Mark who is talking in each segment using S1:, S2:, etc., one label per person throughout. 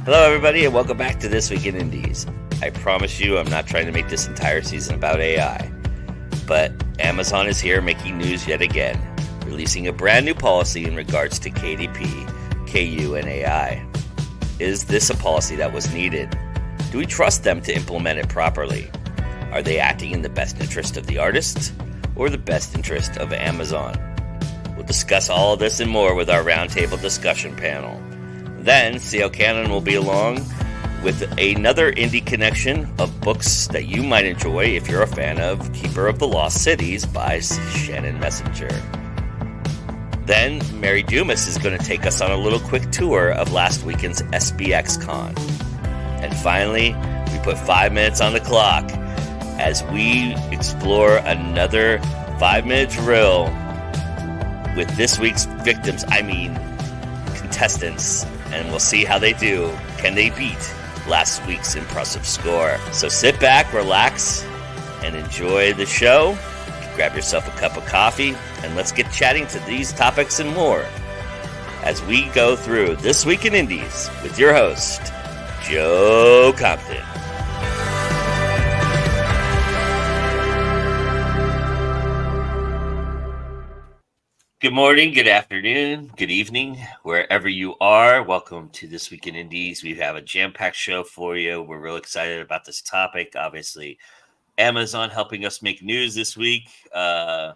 S1: Hello, everybody, and welcome back to This Week in Indies. I promise you I'm not trying to make this entire season about AI, but Amazon is here making news yet again, releasing a brand new policy in regards to KDP, KU, and AI. Is this a policy that was needed? Do we trust them to implement it properly? Are they acting in the best interest of the artists or the best interest of Amazon? We'll discuss all of this and more with our roundtable discussion panel. Then, C.L. Cannon will be along with another indie connection of books that you might enjoy if you're a fan of Keeper of the Lost Cities by Shannon Messenger. Then, Mary Dumas is going to take us on a little quick tour of last weekend's SBX Con. And finally, we put 5 minutes on the clock as we explore another 5-minute drill with this week's contestants, and we'll see how they do. Can they beat last week's impressive score? So sit back, relax, and enjoy the show. Grab yourself a cup of coffee, and let's get chatting to these topics and more as we go through This Week in Indies with your host, Joe Compton. Good morning, good afternoon, good evening, wherever you are. Welcome to This Week in Indies. We have a jam-packed show for you. We're real excited about this topic. Obviously, Amazon helping us make news this week, and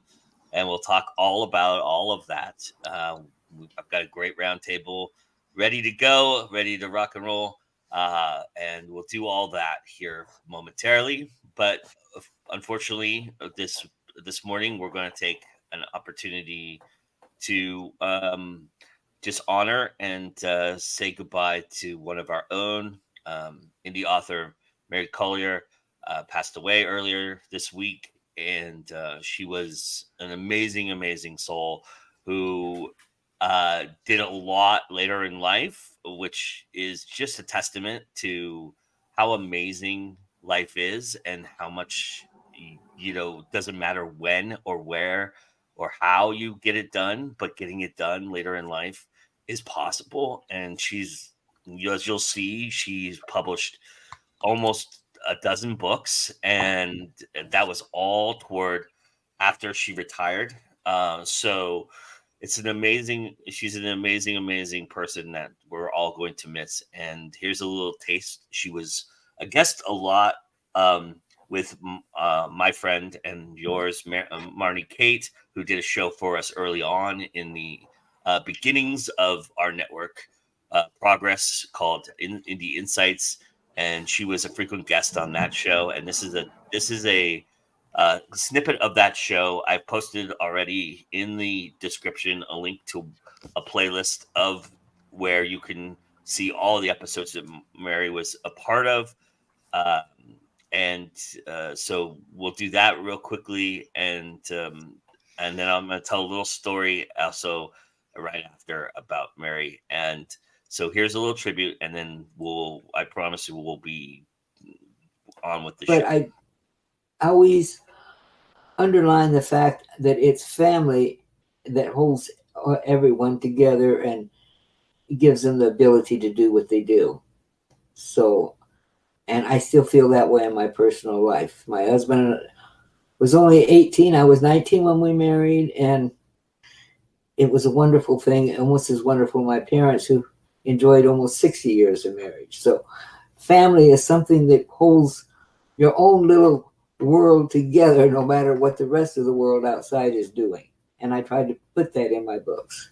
S1: we'll talk all about all of that. I've got a great roundtable ready to go, ready to rock and roll, and we'll do all that here momentarily. But unfortunately, this morning, we're going to take an opportunity to just honor and say goodbye to one of our own, indie author, Mary Collier, passed away earlier this week. And she was an amazing soul who did a lot later in life, which is just a testament to how amazing life is and how much, doesn't matter when or where or how you get it done, but getting it done later in life is possible. And she's, as you'll see, she's published almost a dozen books, and that was all toward after she retired. So she's an amazing person that we're all going to miss. And here's a little taste. She was a guest a lot with my friend and yours, Marnie Kate, who did a show for us early on in the beginnings of our network progress called Indie Insights, and she was a frequent guest on that show. And this is a snippet of that show. I've posted already in the description a link to a playlist of where you can see all the episodes that Mary was a part of. So we'll do that real quickly, and then I'm going to tell a little story also right after about Mary. And so here's a little tribute, and then I promise you, we'll be on with the show.
S2: But I always underline the fact that it's family that holds everyone together and gives them the ability to do what they do. So, and I still feel that way in my personal life. My husband was only 18. I was 19 when we married, and it was a wonderful thing, almost as wonderful as my parents, who enjoyed almost 60 years of marriage. So family is something that holds your own little world together, no matter what the rest of the world outside is doing. And I tried to put that in my books.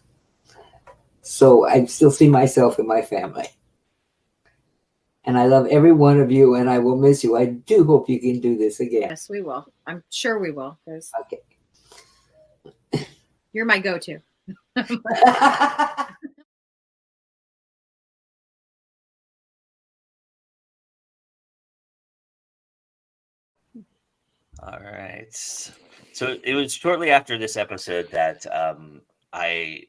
S2: So I still see myself in my family. And I love every one of you, and I will miss you. I do hope you can do this again.
S3: Yes, we will. I'm sure we will.
S2: Okay.
S3: You're my go-to.
S1: All right. So it was shortly after this episode that I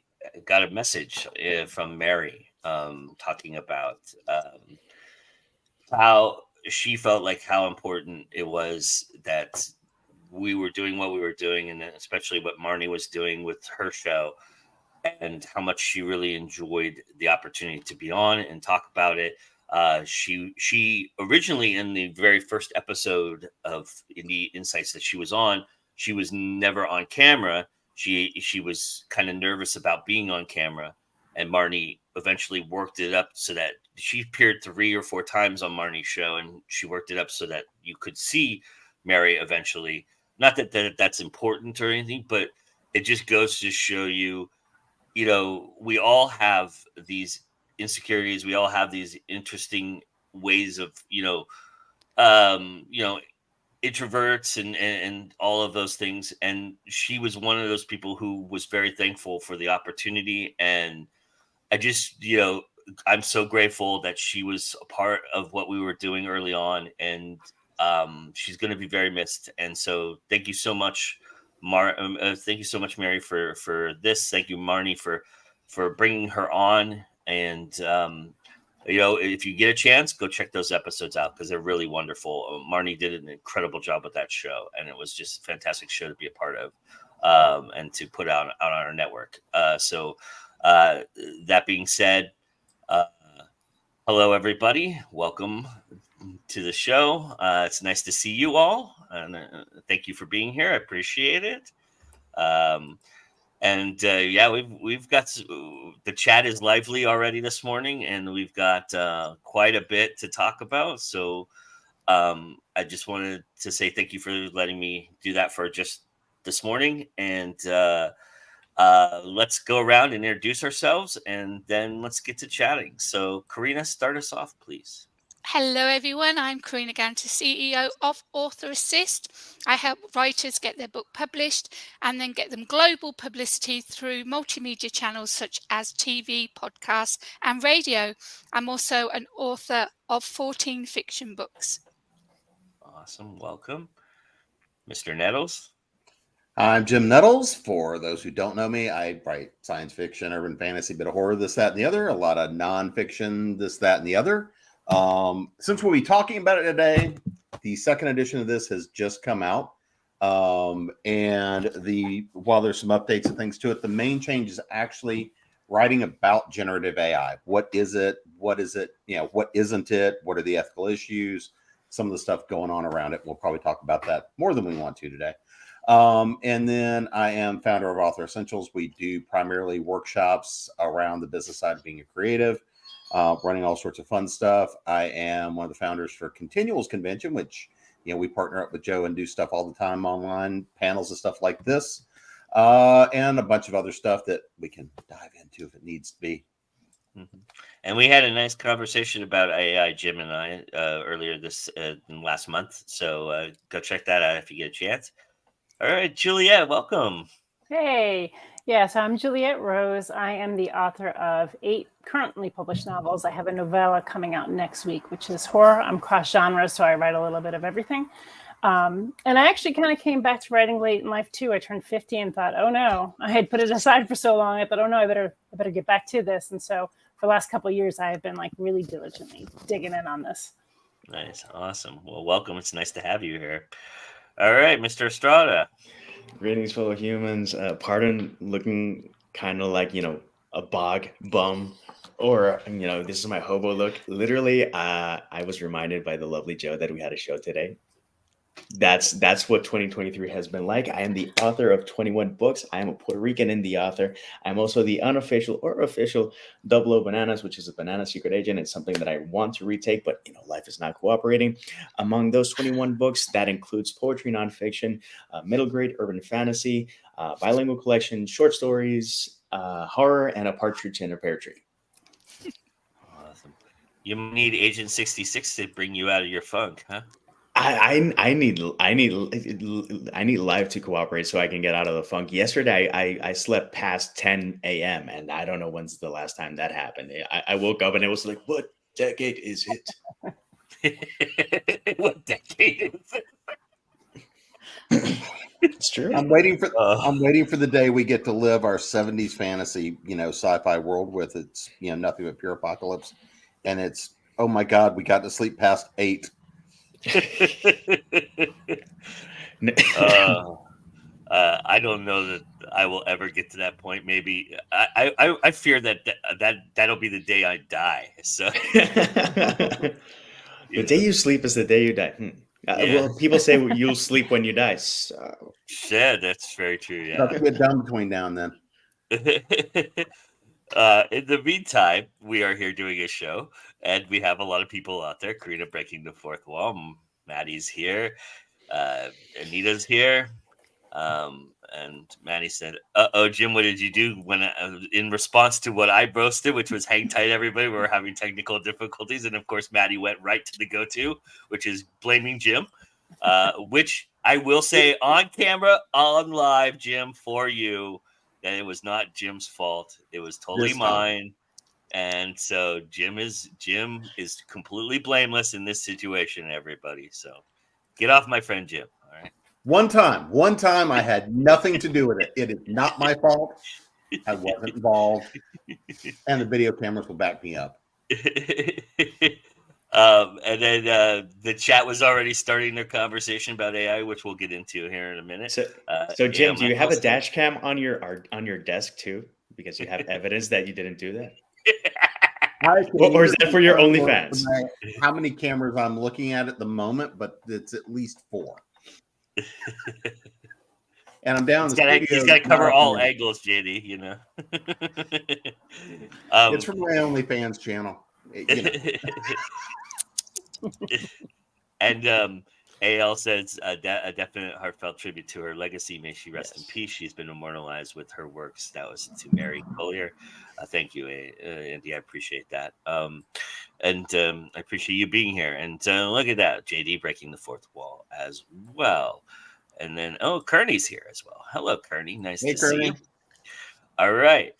S1: got a message from Mary talking about how she felt like how important it was that we were doing what we were doing, and especially what Marnie was doing with her show, and how much she really enjoyed the opportunity to be on and talk about it. She originally, in the very first episode of Indie Insights that she was on, she was never on camera. She was kind of nervous about being on camera, and Marnie eventually worked it up so that she appeared 3 or 4 times on Marnie's show, and she worked it up so that you could see Mary eventually. Not that's important or anything, but it just goes to show you, we all have these insecurities. We all have these interesting ways of, introverts and all of those things. And she was one of those people who was very thankful for the opportunity. And I just, I'm so grateful that she was a part of what we were doing early on. And she's going to be very missed. And so thank you so much, thank you so much, Mary, for this. Thank you, Marnie, for bringing her on. And, if you get a chance, go check those episodes out because they're really wonderful. Marnie did an incredible job with that show, and it was just a fantastic show to be a part of, and to put out on our network. So that being said, hello, everybody. Welcome to the show. It's nice to see you all, and thank you for being here. I appreciate it. We've got the chat is lively already this morning, and we've got quite a bit to talk about. So I just wanted to say thank you for letting me do that for just this morning. And let's go around and introduce ourselves, and then let's get to chatting. So Karina, start us off, please.
S4: Hello everyone, I'm Karina Ganter, CEO of Author Assist. I help writers get their book published and then get them global publicity through multimedia channels such as TV, podcasts and radio. I'm also an author of 14 fiction books.
S1: Awesome, welcome. Mr. Nettles.
S5: I'm Jim Nettles. For those who don't know me, I write science fiction, urban fantasy, bit of horror, this, that, and the other, a lot of nonfiction, this, that, and the other. Since we'll be talking about it today, the second edition of this has just come out. While there's some updates and things to it, the main change is actually writing about generative AI. What is it? What is it? What isn't it? What are the ethical issues? Some of the stuff going on around it. We'll probably talk about that more than we want to today. And then I am founder of Author Essentials. We do primarily workshops around the business side of being a creative. Running all sorts of fun stuff. I am one of the founders for Continuals Convention, which, we partner up with Joe and do stuff all the time online, panels and stuff like this, and a bunch of other stuff that we can dive into if it needs to be.
S1: Mm-hmm. And we had a nice conversation about AI, Jim and I, earlier last month. So go check that out if you get a chance. All right, Juliet, welcome.
S6: Hey. Yes, I'm Juliet Rose. I am the author of 8 currently published novels. I have a novella coming out next week, which is horror. I'm cross-genre, so I write a little bit of everything. And I actually kind of came back to writing late in life, too. I turned 50 and thought, oh, no. I had put it aside for so long. I thought, oh, no, I better get back to this. And so for the last couple of years, I have been really diligently digging in on this.
S1: Nice. Awesome. Well, welcome. It's nice to have you here. All right, Mr. Estrada.
S7: Greetings, fellow humans. Pardon looking kind of like, a bog bum, or, this is my hobo look. Literally, I was reminded by the lovely Joe that we had a show today. That's what 2023 has been like. I am the author of 21 books. I am a Puerto Rican indie author. I'm also the unofficial or official 00 Bananas, which is a banana secret agent. It's something that I want to retake, but life is not cooperating. Among those 21 books, that includes poetry, nonfiction, middle grade urban fantasy, bilingual collection, short stories, horror, and a partridge in a pear tree.
S1: Awesome. You need Agent 66 to bring you out of your funk, huh?
S7: I need life to cooperate so I can get out of the funk. Yesterday, I slept past 10 a.m. and I don't know when's the last time that happened. I woke up and it was like, what decade is it?
S1: What decade is it?
S7: It's true.
S5: I'm waiting for the day we get to live our 70s fantasy, sci-fi world with its, nothing but pure apocalypse. And it's, oh my God, we got to sleep past 8.
S1: I don't know that I will ever get to that point. Maybe I fear that'll be the day I die. So
S7: The day you sleep is the day you die.
S1: Yeah.
S7: Well, people say you'll sleep when you die. So
S1: yeah, that's very true.
S5: That's
S1: Yeah.
S5: a good done between now and then.
S1: In the meantime, we are here doing a show, and we have a lot of people out there. Karina breaking the fourth wall. Maddie's here. Anita's here. And Maddie said, "Oh, Jim, what did you do when in response to what I boasted, which was hang tight, everybody? We were having technical difficulties, and of course, Maddie went right to the go-to, which is blaming Jim, which I will say on camera, on live, Jim, for you, that it was not Jim's fault. It was totally
S5: This time.
S1: mine." And so Jim is completely blameless in this situation, everybody. So get off my friend Jim. All right.
S5: One time I had nothing to do with it. It is not my fault. I wasn't involved. And the video cameras will back me up.
S1: And then the chat was already starting their conversation about AI, which we'll get into here in a minute.
S7: So Jim, do you have a dash cam on your desk too? Because you have evidence that you didn't do that. Or is that for your OnlyFans?
S5: How many cameras I'm looking at the moment, but it's at least 4. And I'm down.
S1: He's got to cover all angles, JD. You know.
S5: It's from my OnlyFans channel.
S1: And AL says a definite heartfelt tribute to her legacy. May she rest in peace. She's been immortalized with her works. That was to Mary Collier. Thank you, Andy. I appreciate that. And I appreciate you being here. And look at that, JD breaking the fourth wall as well. And then, Kearney's here as well. Hello, Kearney. Nice to see you. All right.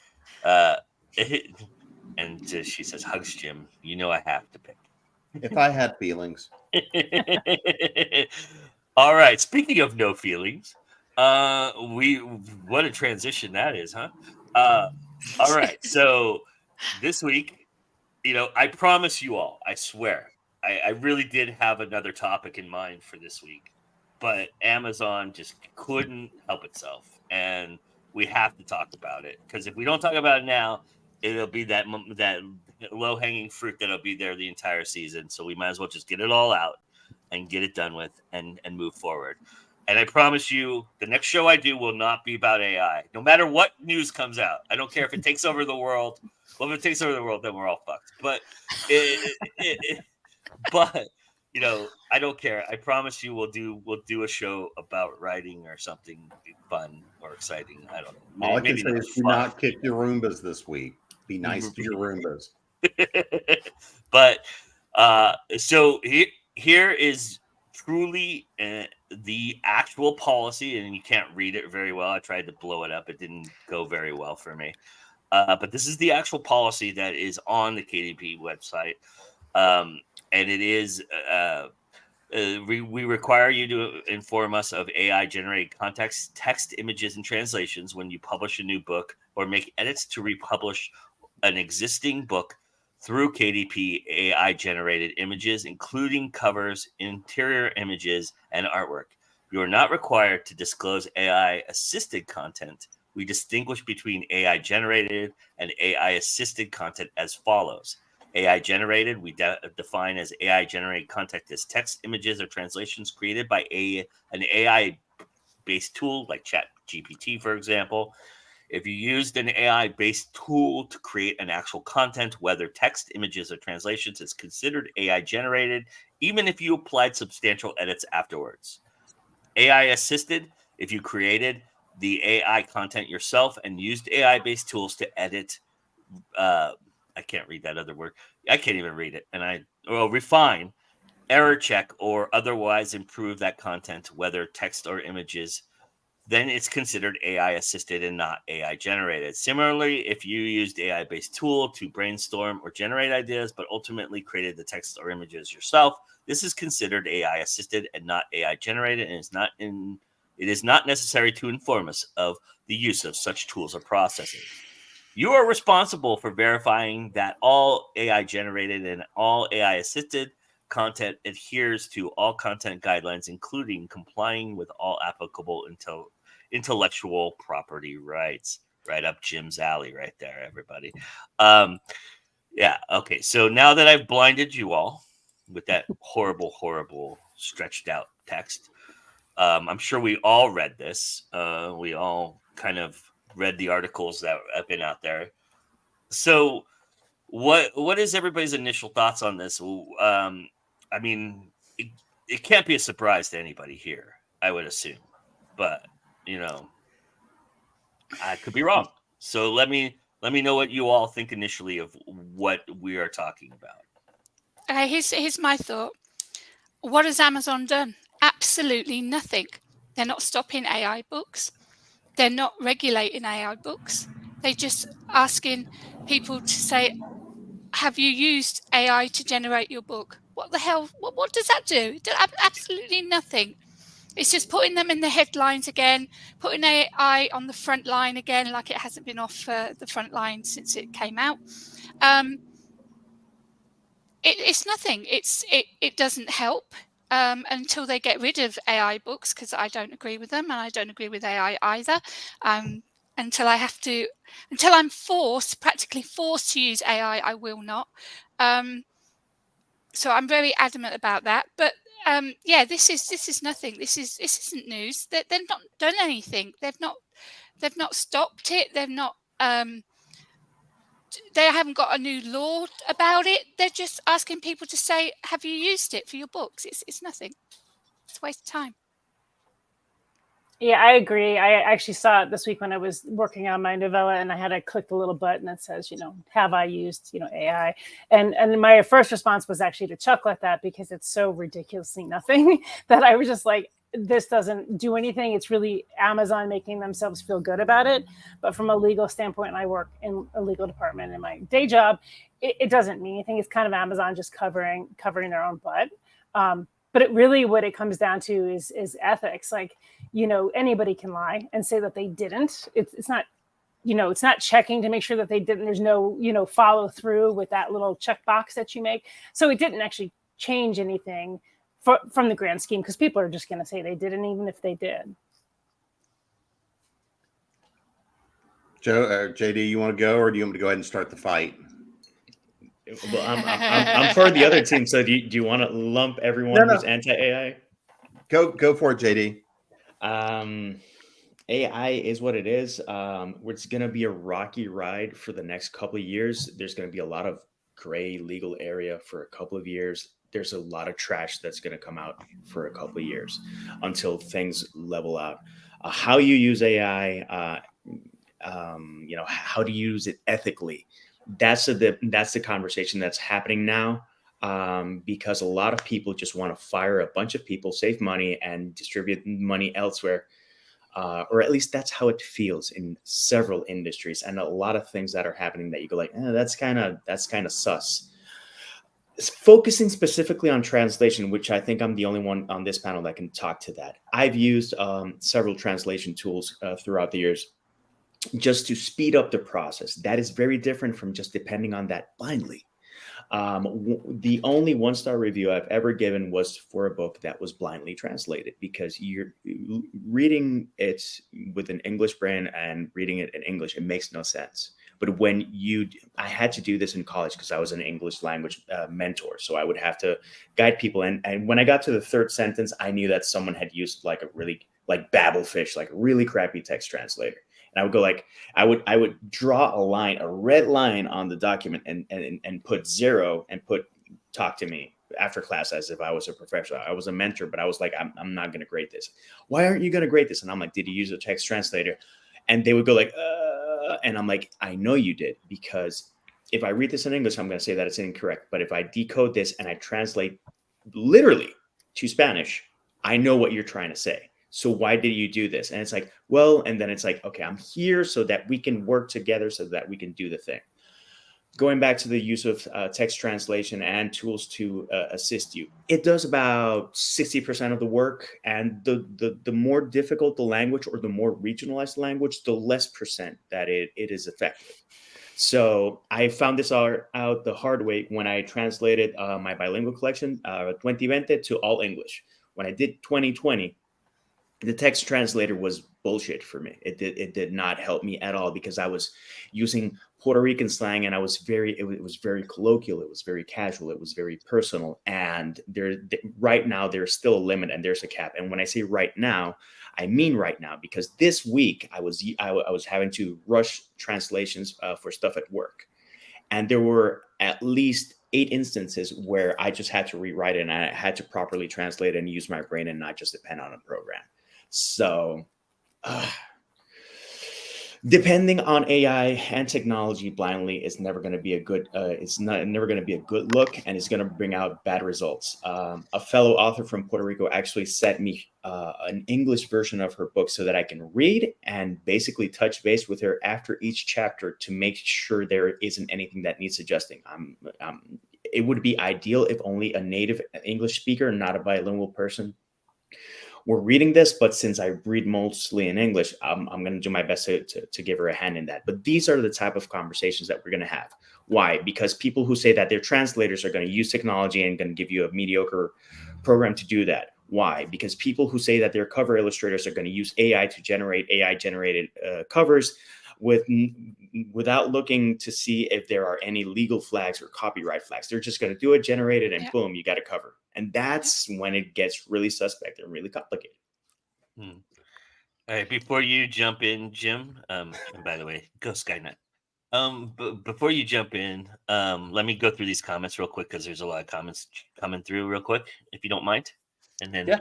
S1: And she says, hugs, Jim. You know I have to pick.
S5: If I had feelings.
S1: All right. Speaking of no feelings, what a transition that is, huh? All right. So this week, I promise you all, I swear, I really did have another topic in mind for this week, but Amazon just couldn't help itself, and we have to talk about it, because if we don't talk about it now, it'll be that low-hanging fruit that'll be there the entire season. So we might as well just get it all out and get it done with and move forward. And I promise you, the next show I do will not be about AI. No matter what news comes out, I don't care if it takes over the world. Well, if it takes over the world, then we're all fucked. But I don't care. I promise you, we'll do a show about writing or something fun or exciting. I don't know.
S5: All I can say is do not kick your Roombas this week. Be nice to your Roombas.
S1: But so here is truly the actual policy, and you can't read it very well. I tried to blow it up. It didn't go very well for me. But this is the actual policy that is on the KDP website. And it is we require you to inform us of AI-generated context, text, images, and translations when you publish a new book or make edits to republish an existing book through KDP AI-generated images, including covers, interior images, and artwork. You are not required to disclose AI-assisted content. We distinguish between AI-generated and AI-assisted content as follows. AI-generated, we define as AI-generated content as text, images, or translations created by an AI-based tool like ChatGPT, for example. If you used an AI-based tool to create an actual content, whether text, images, or translations, is considered AI-generated, even if you applied substantial edits afterwards. AI-assisted, if you created the AI content yourself and used AI-based tools to edit, I can't read that other word. I can't even read it. And refine, error check, or otherwise improve that content, whether text or images, then it's considered AI assisted and not AI generated. Similarly, if you used AI-based tool to brainstorm or generate ideas, but ultimately created the text or images yourself, this is considered AI assisted and not AI generated, and it is not necessary to inform us of the use of such tools or processing. You are responsible for verifying that all AI generated and all AI assisted content adheres to all content guidelines, including complying with all applicable intellectual property rights. Right up Jim's alley, right there, everybody. Yeah. Okay. So now that I've blinded you all with that horrible, horrible, stretched out text, I'm sure we all read this. We all kind of read the articles that have been out there. So, what is everybody's initial thoughts on this? I mean, it can't be a surprise to anybody here, I would assume, but you know, I could be wrong. So let me know what you all think initially of what we are talking about.
S4: Here's my thought. What has Amazon done? Absolutely nothing. They're not stopping AI books. They're not regulating AI books. They're just asking people to say, have you used AI to generate your book? What the hell? What does that do? It does absolutely nothing. It's just putting them in the headlines again, putting AI on the front line again, like it hasn't been off the front line since it came out. It's nothing. It doesn't help until they get rid of AI books, because I don't agree with them, and I don't agree with AI either. Until I'm practically forced to use AI, I will not. So I'm very adamant about that. But yeah, this is nothing. This isn't news. They've not done anything. They've not stopped it. They've not. They haven't got a new law about it. They're just asking people to say, have you used it for your books? It's nothing. It's a waste of time.
S6: Yeah, I agree. I actually saw it this week when I was working on my novella, and I had to click the little button that says, have I used, AI? And my first response was actually to chuckle at that, because it's so ridiculously nothing that I was just like, this doesn't do anything. It's really Amazon making themselves feel good about it. But from a legal standpoint, and I work in a legal department in my day job, it doesn't mean anything. It's kind of Amazon just covering their own butt. But it really, what it comes down to is ethics. Like, anybody can lie and say that they didn't. It's not, it's not checking to make sure that they didn't. There's no, follow through with that little checkbox that you make. So it didn't actually change anything from the grand scheme, because people are just going to say they didn't, even if they did.
S5: Joe, JD, you want to go, or do you want me to go ahead and start the fight?
S7: Well, I'm for the other team. So do you want to lump everyone who's anti-AI?
S5: Go for it, JD.
S7: AI is what it is. It's going to be a rocky ride for the next couple of years. There's going to be a lot of gray legal area for a couple of years. There's a lot of trash that's going to come out for a couple of years until things level out. How you use AI, how to use it ethically. That's the conversation that's happening now, because a lot of people just want to fire a bunch of people, save money, and distribute money elsewhere. Or at least that's how it feels in several industries, and a lot of things that are happening that you go like, that's kind of sus. Focusing specifically on translation, which I think I'm the only one on this panel that can talk to that. I've used several translation tools throughout the years just to speed up the process. That is very different from just depending on that blindly. The only one-star review I've ever given was for a book that was blindly translated, because you're reading it with an English brain and reading it in English, it makes no sense. But I had to do this in college because I was an English language mentor. So I would have to guide people. And when I got to the third sentence, I knew that someone had used like a really, like Babelfish, like a really crappy text translator. And I would go I would draw a red line on the document and put 0 and put talk to me after class, as if I was a professor. I was a mentor, but I was like, I'm not going to grade this. Why aren't you going to grade this? And I'm like, did you use a text translator? And they would go like, and I'm like, I know you did, because if I read this in English, I'm going to say that it's incorrect. But if I decode this and I translate literally to Spanish, I know what you're trying to say. So why did you do this? And it's like, well, and then it's like, okay, I'm here so that we can work together so that we can do the thing. Going back to the use of text translation and tools to assist you, it does about 60% of the work. And the more difficult the language, or the more regionalized language, the less percent that it is effective. So I found this out the hard way when I translated my bilingual collection, 2020, to all English. When I did 2020, the text translator was bullshit for me. It did not help me at all, because I was using Puerto Rican slang, and I was it was very colloquial, it was very casual, it was very personal. And right now there's still a limit and there's a cap. And when I say right now, I mean right now, because this week I was having to rush translations for stuff at work, and there were at least 8 instances where I just had to rewrite it, and I had to properly translate and use my brain and not just depend on a program. So depending on AI and technology blindly is never going to be a good. Never going to be a good look, and it's going to bring out bad results. A fellow author from Puerto Rico actually sent me an English version of her book so that I can read and basically touch base with her after each chapter to make sure there isn't anything that needs adjusting. It would be ideal if only a native English speaker, not a bilingual person, were reading this, but since I read mostly in English, I'm going to do my best to give her a hand in that. But these are the type of conversations that we're going to have. Why? Because people who say that their translators are going to use technology and going to give you a mediocre program to do that. Why? Because people who say that their cover illustrators are going to use AI to generate AI-generated covers without looking to see if there are any legal flags or copyright flags. They're just going to do it, generate it, and boom, you got a cover. And that's when it gets really suspect and really complicated.
S1: All right, before you jump in, Jim, and by the way, go Skynet. But before you jump in, let me go through these comments real quick, because there's a lot of comments coming through real quick, if you don't mind. And then,
S5: yeah.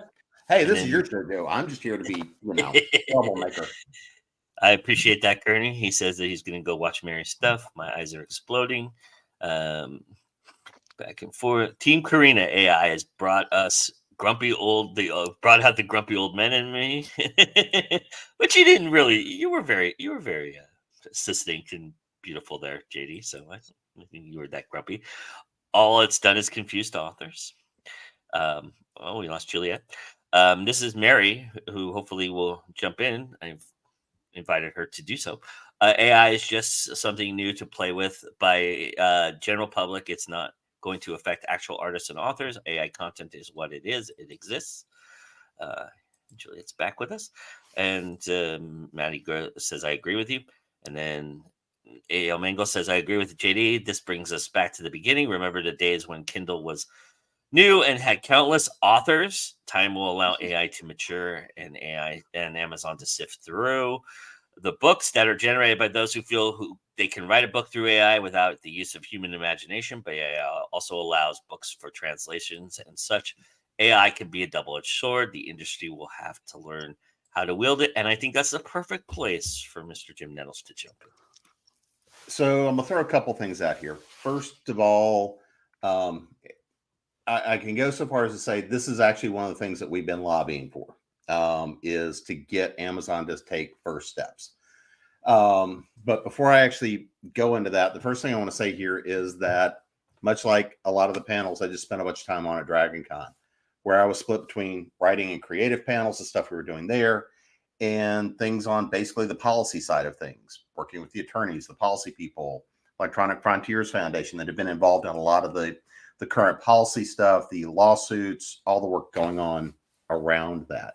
S5: Hey, this is your show, Joe. I'm just here to be, troublemaker.
S1: I appreciate that, Kearney. He says that he's going to go watch Mary's stuff. My eyes are exploding. Back and forth. Team Karina AI has brought us brought out the grumpy old men in me. But you didn't really. You were very succinct and beautiful there, JD. So I think you were that grumpy. All it's done is confused authors. We lost Juliet. This is Mary, who hopefully will jump in. I've invited her to do so. AI is just something new to play with by general public. It's not going to affect actual artists and authors. AI content is what it is. It exists. Juliet's back with us. And Maddie says, I agree with you. And then A.L. Mango says, I agree with JD. This brings us back to the beginning. Remember the days when Kindle was new and had countless authors. Time will allow AI to mature and AI and Amazon to sift through the books that are generated by those who feel they can write a book through AI without the use of human imagination. But AI also allows books for translations and such. AI can be a double-edged sword. The industry will have to learn how to wield it. And I think that's the perfect place for Mr. Jim Nettles to jump in.
S5: So I'm going to throw a couple things out here. First of all, I can go so far as to say this is actually one of the things that we've been lobbying for, is to get Amazon to take first steps. But before I actually go into that, the first thing I want to say here is that, much like a lot of the panels I just spent a bunch of time on at DragonCon, where I was split between writing and creative panels, the stuff we were doing there, and things on basically the policy side of things, working with the attorneys, the policy people, Electronic Frontiers Foundation that have been involved in a lot of the current policy stuff, the lawsuits, all the work going on around that.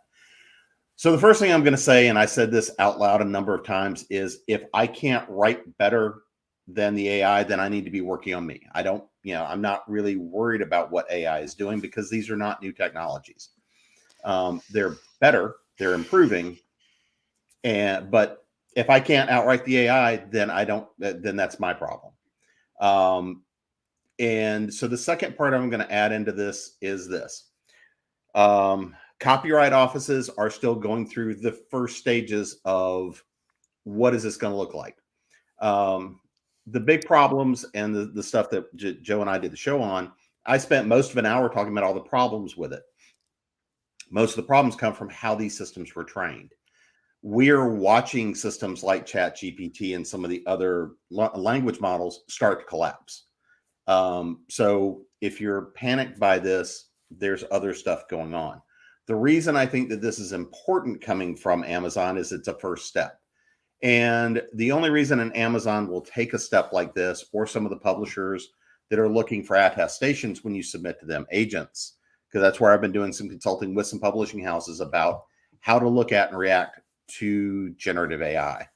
S5: So the first thing I'm going to say, and I said this out loud a number of times, is if I can't write better than the AI, then I need to be working on me. I'm not really worried about what AI is doing, because these are not new technologies. They're better, they're improving. But if I can't outright the AI, then that's my problem. And so the second part I'm going to add into this is this. Copyright offices are still going through the first stages of what is this going to look like. The big problems and the stuff that Joe and I did the show on, I spent most of an hour talking about all the problems with it. Most of the problems come from how these systems were trained. We're watching systems like ChatGPT and some of the other language models start to collapse. So if you're panicked by this, there's other stuff going on. The reason I think that this is important coming from Amazon is it's a first step. And the only reason an Amazon will take a step like this, or some of the publishers that are looking for attestations when you submit to them, agents, because that's where I've been doing some consulting with some publishing houses about how to look at and react to generative AI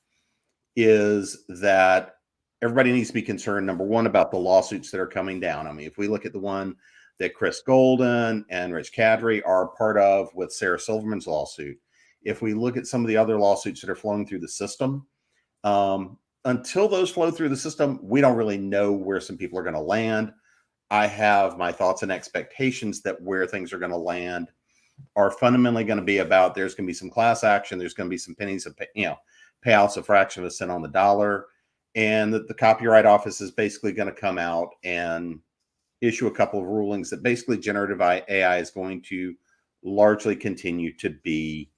S5: is that everybody needs to be concerned, number one, about the lawsuits that are coming down. I mean, if we look at the one that Chris Golden and Rich Kadri are part of with Sarah Silverman's lawsuit, if we look at some of the other lawsuits that are flowing through the system, until those flow through the system, we don't really know where some people are going to land. I have my thoughts and expectations that where things are going to land are fundamentally going to be about there's going to be some class action, there's going to be some pennies of payouts, a fraction of a cent on the dollar, and that the Copyright Office is basically going to come out and issue a couple of rulings that basically generative AI is going to largely continue to be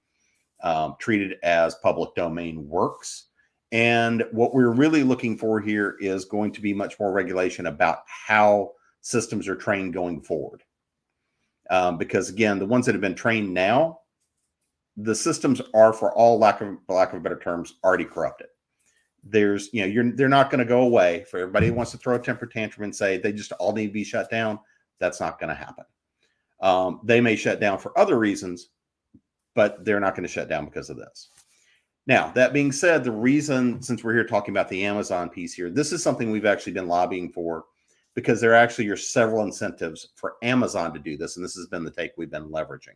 S5: treated as public domain works. And what we're really looking for here is going to be much more regulation about how systems are trained going forward. Because again, the ones that have been trained now, the systems are, for all lack of better terms, already corrupted. There's, they're not going to go away. For everybody who wants to throw a temper tantrum and say they just all need to be shut down, that's not going to happen. They may shut down for other reasons, but they're not going to shut down because of this. Now, that being said, the reason, since we're here talking about the Amazon piece here, this is something we've actually been lobbying for, because there actually are several incentives for Amazon to do this. And this has been the take we've been leveraging.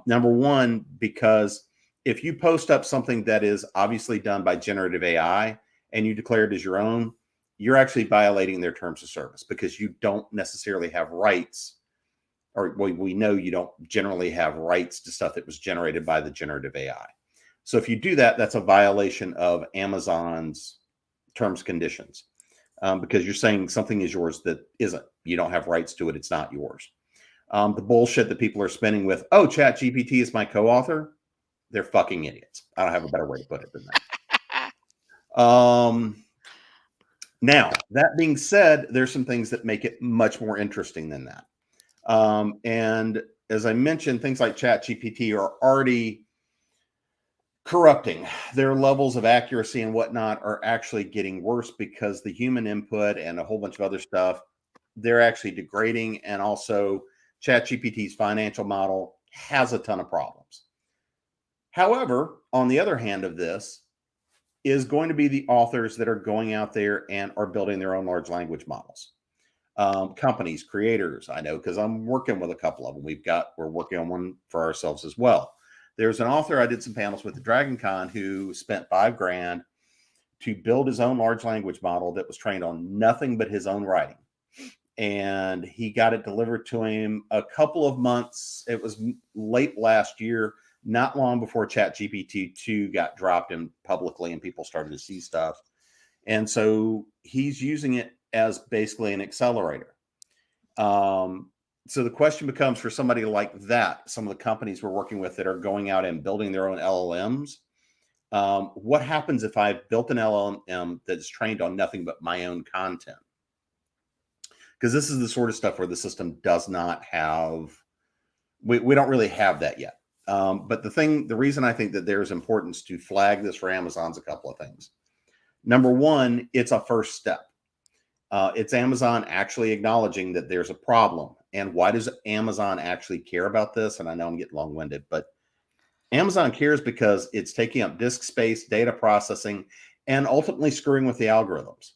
S5: Number one, because if you post up something that is obviously done by generative AI and you declare it as your own, you're actually violating their terms of service, because you don't necessarily have rights, or we know you don't generally have rights to stuff that was generated by the generative AI. So if you do that, that's a violation of Amazon's terms and conditions, because you're saying something is yours that isn't. You don't have rights to it. It's not yours. The bullshit that people are spinning with, oh, ChatGPT is my co-author, they're fucking idiots. I don't have a better way to put it than that. Now, that being said, there's some things that make it much more interesting than that. And as I mentioned, things like ChatGPT are already corrupting. Their levels of accuracy and whatnot are actually getting worse, because the human input and a whole bunch of other stuff, they're actually degrading. And also ChatGPT's financial model has a ton of problems. However, on the other hand of this is going to be the authors that are going out there and are building their own large language models. Companies, creators, I know, because I'm working with a couple of them. We're working on one for ourselves as well. There's an author I did some panels with at DragonCon who spent $5,000 to build his own large language model that was trained on nothing but his own writing. And he got it delivered to him a couple of months. It was late last year, not long before ChatGPT 2 got dropped in publicly and people started to see stuff. And so he's using it as basically an accelerator. So the question becomes, for somebody like that, some of the companies we're working with that are going out and building their own LLMs, what happens if I've built an LLM that's trained on nothing but my own content? Because this is the sort of stuff where the system does not have, we don't really have that yet. But the reason I think that there's importance to flag this for Amazon's a couple of things. Number one, it's a first step. It's Amazon actually acknowledging that there's a problem. And why does Amazon actually care about this? And I know I'm getting long-winded, but Amazon cares because it's taking up disk space, data processing, and ultimately screwing with the algorithms.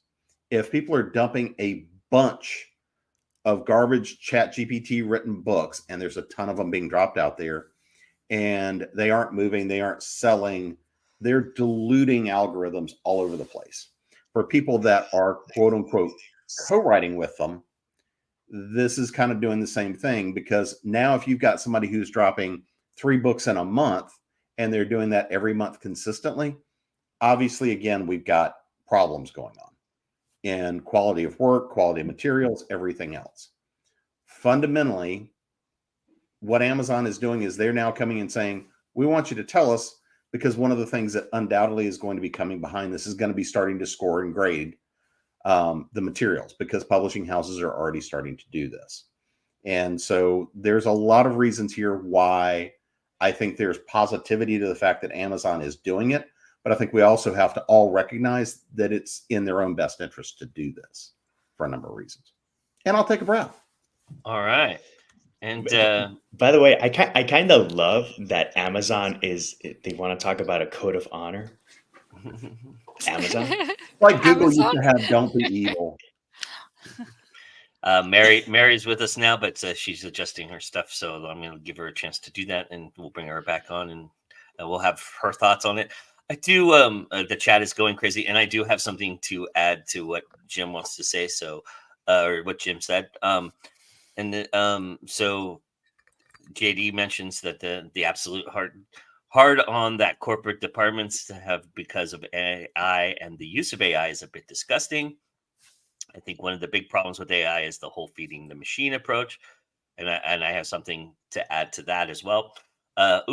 S5: If people are dumping a bunch of garbage ChatGPT written books, and there's a ton of them being dropped out there, and they aren't moving, they aren't selling, they're diluting algorithms all over the place. For people that are quote unquote co-writing with them, this is kind of doing the same thing, because now if you've got somebody who's dropping 3 books in a month and they're doing that every month consistently, obviously, again, we've got problems going on in quality of work, quality of materials, everything else. Fundamentally, what Amazon is doing is they're now coming and saying, we want you to tell us, because one of the things that undoubtedly is going to be coming behind this is going to be starting to score and grade the materials, because publishing houses are already starting to do this. And so there's a lot of reasons here why I think there's positivity to the fact that Amazon is doing it. But I think we also have to all recognize that it's in their own best interest to do this for a number of reasons. And I'll take a breath.
S1: All right. And
S7: By the way, I kind of love that Amazon they want to talk about a code of honor. Amazon.
S5: Like Google
S4: Amazon?
S5: used to have "Don't be evil."
S1: Mary's with us now, but she's adjusting her stuff, so I'm going to give her a chance to do that, and we'll bring her back on, and we'll have her thoughts on it. I do. The chat is going crazy, and I do have something to add to what Jim wants to say. So, or what Jim said. So JD mentions that the absolute hard on that corporate departments to have because of AI, and the use of AI is a bit disgusting. I think one of the big problems with AI is the whole feeding the machine approach, and I have something to add to that as well.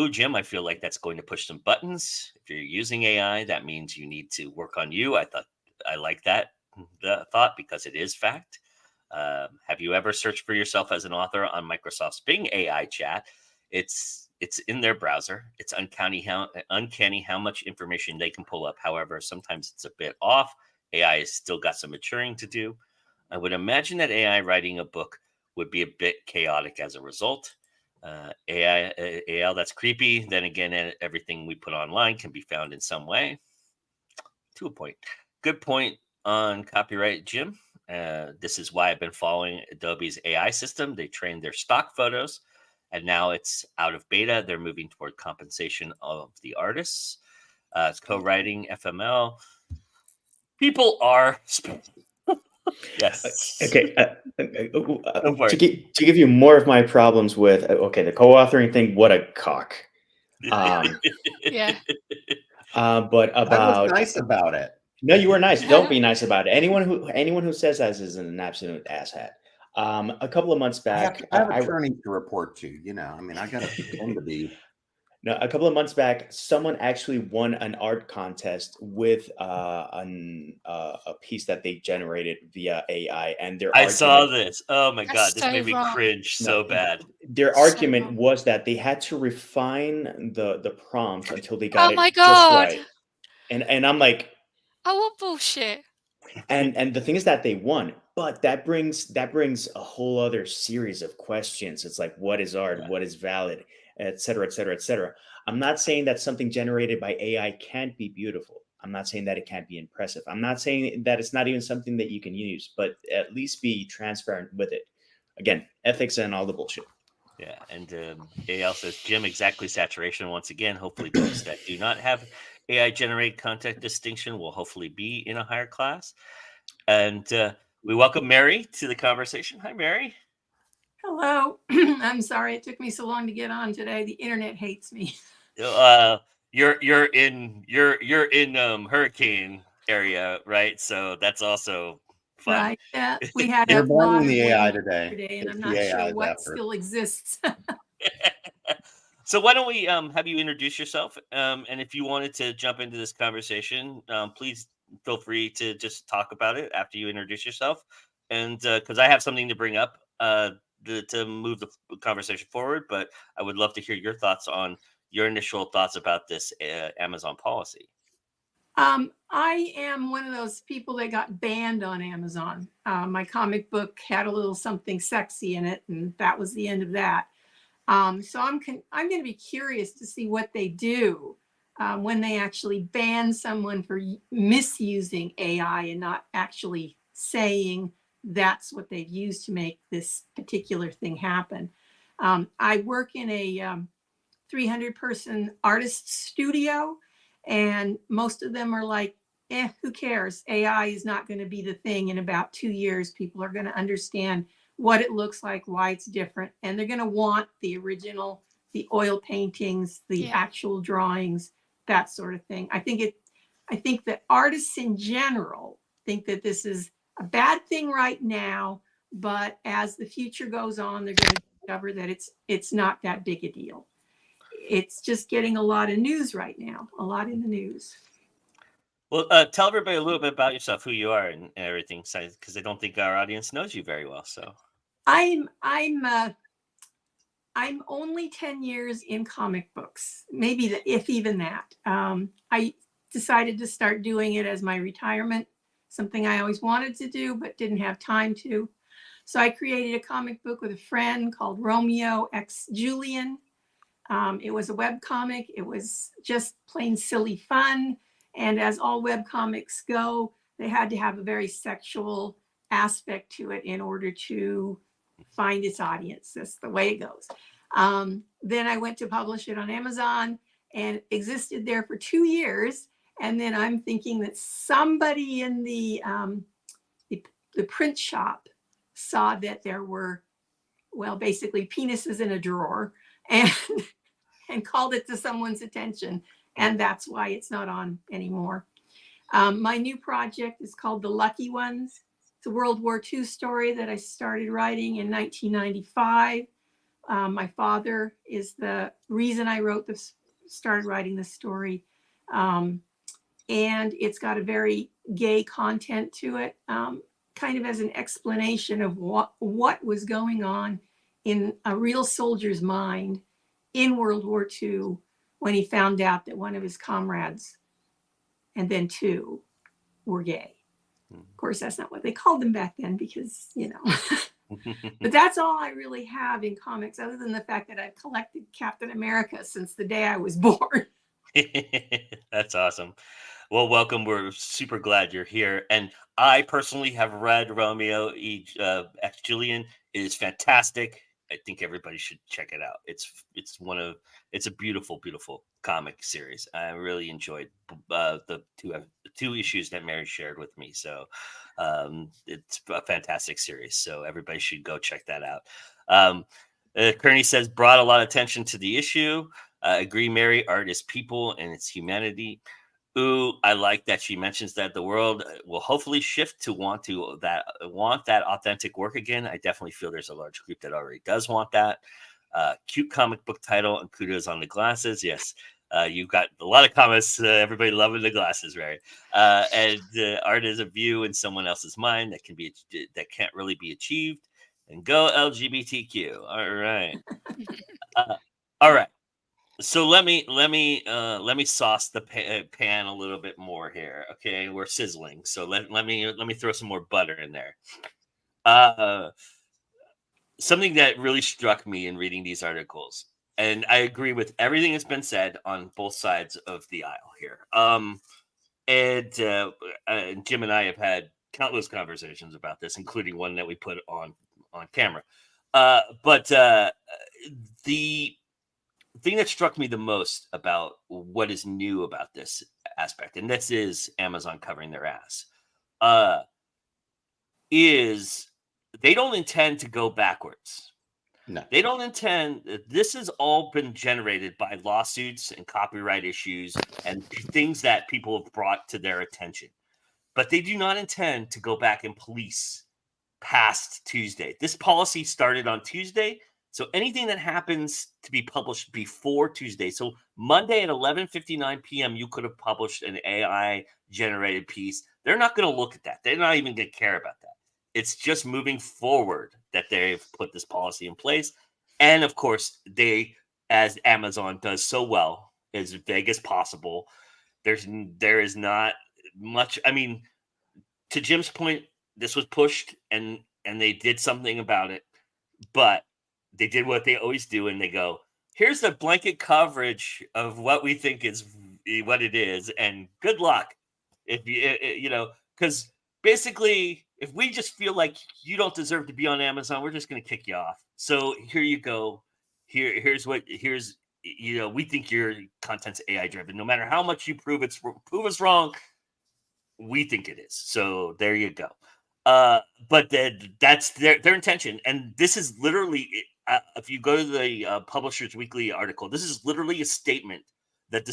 S1: Jim, I feel like that's going to push some buttons. If you're using AI, that means you need to work on you. I like that thought because it is fact. Have you ever searched for yourself as an author on Microsoft's Bing AI chat? It's in their browser. It's uncanny how much information they can pull up. However, sometimes it's a bit off. AI has still got some maturing to do. I would imagine that AI writing a book would be a bit chaotic as a result. AI, that's creepy. Then again, everything we put online can be found in some way. To a point. Good point on copyright, Jim. This is why I've been following Adobe's AI system. They trained their stock photos, and now it's out of beta. They're moving toward compensation of the artists. It's co-writing, FML. People are yes.
S7: Okay.
S1: Go for
S7: To
S1: it.
S7: give you more of my problems with the co-authoring thing, what a cock.
S4: Yeah.
S7: But
S5: I was
S7: about
S5: nice about it.
S7: no, you were nice. Don't be nice about it. Anyone who says that is an absolute asshat. A couple of months back,
S5: I have attorneys to report to. I mean, I got to pretend to be.
S7: No, a couple of months back, someone actually won an art contest with a piece that they generated via AI, and their
S1: I
S7: argument.
S1: saw this. Oh my
S4: That's
S1: god, this
S4: so
S1: made me
S4: wrong.
S1: cringe
S7: No,
S1: so bad.
S7: Their
S4: So
S7: argument
S4: wrong.
S7: was that they had to refine the prompt until they got
S4: Oh my
S7: it just
S4: God.
S7: right. And I'm like,
S4: Oh, what bullshit.
S7: and the thing is that they won, but that brings a whole other series of questions. It's like, what is art?
S1: Yeah.
S7: What is valid? Et cetera, et cetera, et cetera. I'm not saying that something generated by AI can't be beautiful. I'm not saying that it can't be impressive. I'm not saying that it's not even something that you can use, but at least be transparent with it. Again, ethics and all the bullshit.
S1: Yeah, and AL says, Jim, exactly saturation once again. Hopefully books that do not have AI generate content distinction will hopefully be in a higher class. And we welcome Mary to the conversation. Hi, Mary.
S8: Hello. I'm sorry it took me so long to get on today. The internet hates me.
S1: You're in hurricane area, right? So that's also fun.
S8: Right. Yeah. We had
S5: You're
S8: a lot
S5: blaming
S8: of
S5: the AI
S8: wind
S5: today.
S8: yesterday, and
S5: It's
S8: I'm
S5: the
S8: not sure
S5: AI's
S8: what
S5: effort.
S8: still exists.
S1: So why don't we have you introduce yourself? And if you wanted to jump into this conversation, please feel free to just talk about it after you introduce yourself. And because I have something to bring up to move the conversation forward, but I would love to hear your thoughts on your initial thoughts about this Amazon policy.
S8: I am one of those people that got banned on Amazon. My comic book had a little something sexy in it, and that was the end of that. So I'm going to be curious to see what they do when they actually ban someone for misusing AI and not actually saying that's what they've used to make this particular thing happen. I work in a 300-person artist studio, and most of them are like, who cares? AI is not going to be the thing. In about 2 years, people are going to understand what it looks like, why it's different, and they're going to want the original, the oil paintings, the actual drawings, that sort of thing. I think that artists in general think that this is a bad thing right now, but as the future goes on, they're going to discover that it's not that big a deal. It's just getting a lot of news right now, a lot in the news.
S1: Well, tell everybody a little bit about yourself, who you are, and everything, because I don't think our audience knows you very well. So,
S8: I'm only 10 years in comic books, maybe if even that. I decided to start doing it as my retirement, something I always wanted to do but didn't have time to. So I created a comic book with a friend called Romeo X Julian. It was a web comic. It was just plain silly fun. And as all web comics go, they had to have a very sexual aspect to it in order to find its audience. That's the way it goes. Then I went to publish it on Amazon and existed there for 2 years. And then I'm thinking that somebody in the print shop saw that there were, well, basically penises in a drawer, and and called it to someone's attention. And that's why it's not on anymore. My new project is called The Lucky Ones. It's a World War II story that I started writing in 1995. My father is the reason I started writing this story. And it's got a very gay content to it, kind of as an explanation of what was going on in a real soldier's mind in World War II when he found out that one of his comrades and then two were gay. Of course, that's not what they called them back then because, you know. But that's all I really have in comics, other than the fact that I've collected Captain America since the day I was born.
S1: That's awesome. Well, welcome. We're super glad you're here. And I personally have read Romeo X Julian. It is fantastic. I think everybody should check it out. It's a beautiful, beautiful comic series. I really enjoyed the two issues that Mary shared with me. So it's a fantastic series. So everybody should go check that out. Kearney says, brought a lot of attention to the issue. Agree, Mary. Art is people and it's humanity. Ooh, I like that she mentions that the world will hopefully shift to want that authentic work again. I definitely feel there's a large group that already does want that. Cute comic book title and kudos on the glasses. Yes, you've got a lot of comments. Everybody loving the glasses, right? And art is a view in someone else's mind that can't really be achieved. And go LGBTQ. All right. All right. So let me sauce the pan a little bit more here. Okay, we're sizzling. So let me throw some more butter in there. Something that really struck me in reading these articles, and I agree with everything that's been said on both sides of the aisle here. And Jim and I have had countless conversations about this, including one that we put on camera. But the thing that struck me the most about what is new about this aspect, and this is Amazon covering their ass, is they don't intend to go backwards.
S5: No.
S1: They don't intend. This has all been generated by lawsuits and copyright issues and things that people have brought to their attention. But they do not intend to go back and police past Tuesday. This policy started on Tuesday. So anything that happens to be published before Tuesday, so Monday at 11:59 p.m., you could have published an AI-generated piece. They're not going to look at that. They're not even going to care about that. It's just moving forward that they've put this policy in place. And, of course, they, as Amazon does so well, as vague as possible, there is not much. I mean, to Jim's point, this was pushed, and they did something about it. But they did what they always do, and they go, here's the blanket coverage of what we think is what it is, and good luck. If you know, because basically, if we just feel like you don't deserve to be on Amazon, we're just going to kick you off. So here you go. Here's we think your content's AI driven. No matter how much you prove us wrong, we think it is. So there you go. But that's their intention, and this is literally. If you go to the Publishers Weekly article, this is literally a statement that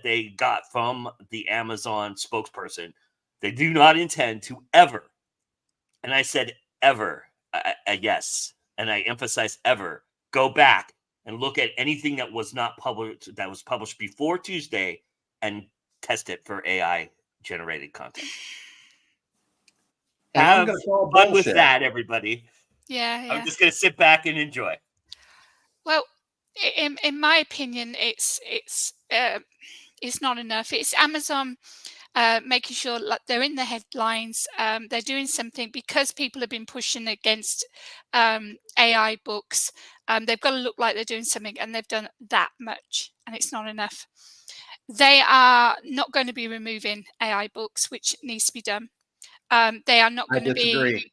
S1: they got from the Amazon spokesperson. They do not intend to ever, and I said ever, yes, and I emphasize ever, go back and look at anything that was published before Tuesday and test it for AI generated content.
S5: And
S1: Have
S5: I'm going to call
S1: fun with
S5: bullshit.
S1: that, everybody.
S4: Yeah.
S1: I'm just going to sit back and enjoy.
S4: Well, in my opinion, it's not enough. It's Amazon making sure like they're in the headlines. They're doing something because people have been pushing against AI books. They've got to look like they're doing something, and they've done that much, and it's not enough. They are not going to be removing AI books, which needs to be done. They are not
S5: I
S4: going to be.
S5: disagree.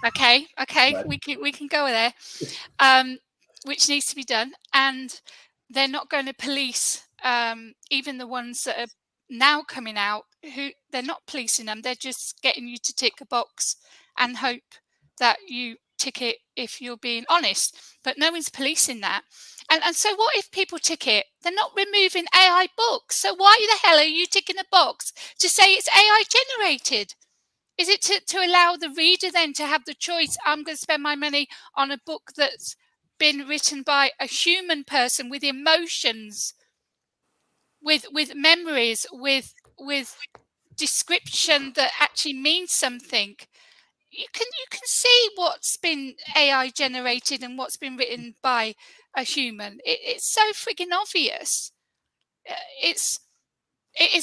S4: Okay,
S5: But-
S4: we can go there. Which needs to be done, and they're not going to police even the ones that are now coming out. Who they're not policing them; they're just getting you to tick a box and hope that you tick it if you're being honest. But no one's policing that. And so what if people tick it? They're not removing AI books. So why the hell are you ticking a box to say it's AI generated? Is it to allow the reader then to have the choice? I'm going to spend my money on a book that's been written by a human person with emotions, with memories, with description that actually means something. You can see what's been AI generated and what's been written by a human. It's so frigging obvious. Is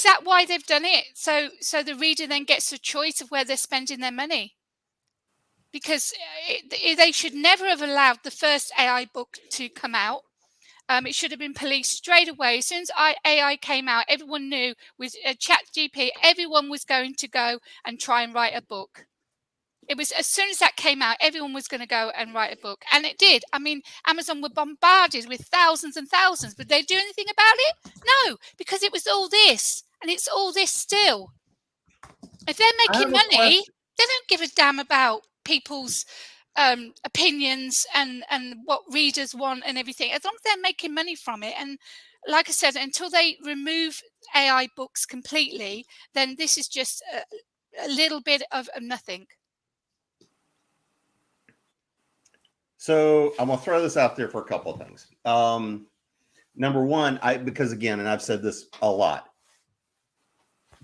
S4: that why they've done it? So the reader then gets a choice of where they're spending their money. Because they should never have allowed the first AI book to come out. It should have been policed straight away. As soon as AI came out, everyone knew with ChatGPT, everyone was going to go and try and write a book. It was as soon as that came out, everyone was going to go and write a book. And it did. I mean, Amazon were bombarded with thousands and thousands. But they do anything about it? No, because it was all this. And it's all this still. If they're making money, they don't give a damn about people's opinions and what readers want and everything, as long as they're making money from it. And like I said, until they remove AI books completely, then this is just a little bit of nothing.
S5: So I'm gonna throw this out there for a couple of things. Number one, because again, and I've said this a lot,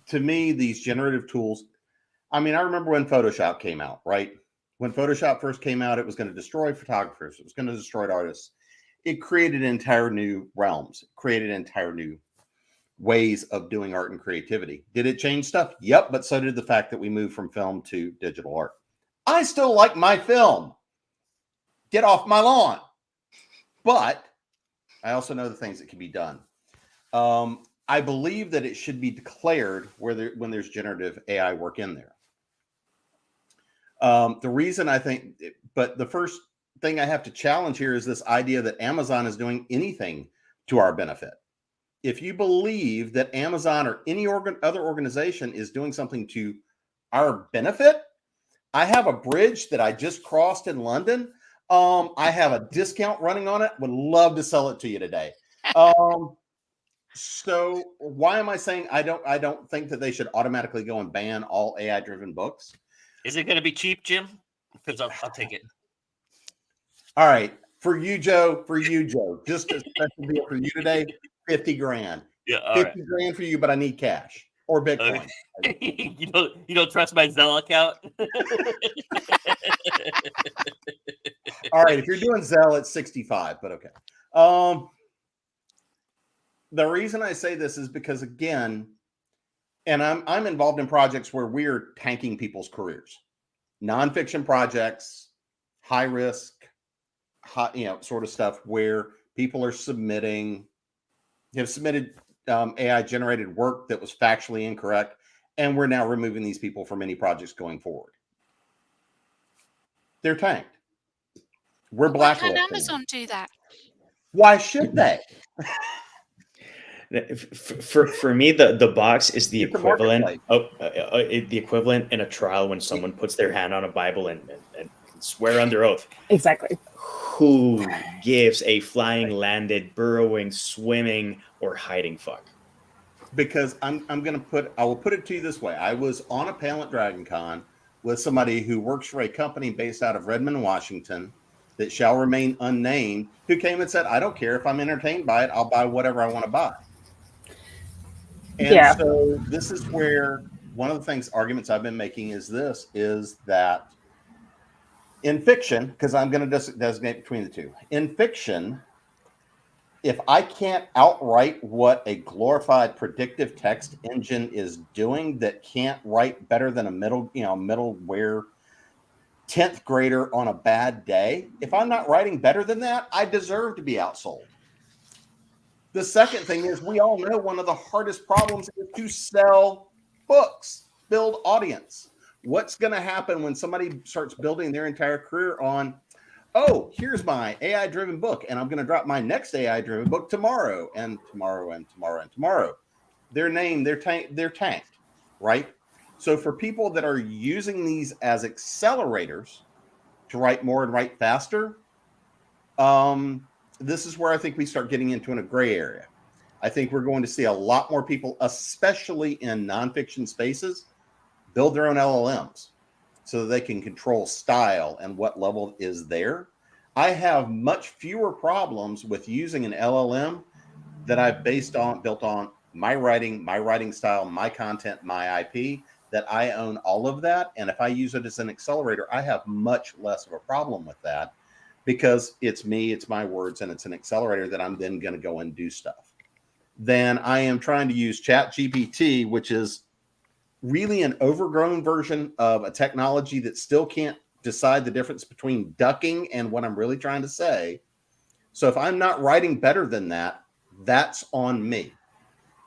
S5: to me, these generative tools, I mean, I remember when Photoshop came out, right? When Photoshop first came out, it was going to destroy photographers. It was going to destroy artists. It created entire new realms, created entire new ways of doing art and creativity. Did it change stuff? Yep, but so did the fact that we moved from film to digital art. I still like my film. Get off my lawn. But I also know the things that can be done. I believe that it should be declared when there's generative AI work in there. The reason I think, but the first thing I have to challenge here is this idea that Amazon is doing anything to our benefit. If you believe that Amazon or any other organization is doing something to our benefit, I have a bridge that I just crossed in London. I have a discount running on it. Would love to sell it to you today. So why am I saying I don't think that they should automatically go and ban all AI-driven books?
S1: Is it going to be cheap, Jim? Because I'll take it.
S5: All right, for you, Joe. Just a special deal for you today. 50 grand.
S1: Yeah, all
S5: 50
S1: right.
S5: grand for you, but I need cash or Bitcoin.
S1: Okay. you don't trust my Zelle account?
S5: All right, if you're doing Zelle, it's 65, but okay. The reason I say this is because, again, and I'm involved in projects where we're tanking people's careers, nonfiction projects, high risk, sort of stuff where people are have submitted AI generated work that was factually incorrect, and we're now removing these people from any projects going forward. They're tanked. We're blacklisting.
S4: Why can't Amazon do that?
S5: Why should they?
S7: For me, the box is the
S5: It's a
S7: equivalent
S5: marketplace.
S7: the equivalent in a trial when someone puts their hand on a Bible and swear under oath.
S6: Exactly.
S7: Who gives a flying, landed, burrowing, swimming, or hiding fuck?
S5: Because I will put it to you this way. I was on a panel at Dragon Con with somebody who works for a company based out of Redmond, Washington, that shall remain unnamed, who came and said, I don't care if I'm entertained by it, I'll buy whatever I want to buy. And so this is where one of the arguments I've been making is that in fiction, because I'm going to designate between the two, in fiction, if I can't outright what a glorified predictive text engine is doing that can't write better than a middleware 10th grader on a bad day, if I'm not writing better than that, I deserve to be outsold. The second thing is, we all know one of the hardest problems is to sell books, build audience. What's going to happen when somebody starts building their entire career on, oh, here's my AI driven book, and I'm going to drop my next AI driven book tomorrow, and tomorrow, and tomorrow, and tomorrow. They're tanked, right? So for people that are using these as accelerators to write more and write faster, this is where I think we start getting into a gray area. I think we're going to see a lot more people, especially in nonfiction spaces, build their own LLMs so that they can control style and what level is there. I have much fewer problems with using an LLM that I've built on my writing style, my content, my IP, that I own all of that. And if I use it as an accelerator, I have much less of a problem with that because it's me, it's my words, and it's an accelerator that I'm then going to go and do stuff. Then I am trying to use ChatGPT, which is really an overgrown version of a technology that still can't decide the difference between ducking and what I'm really trying to say. So if I'm not writing better than that, that's on me.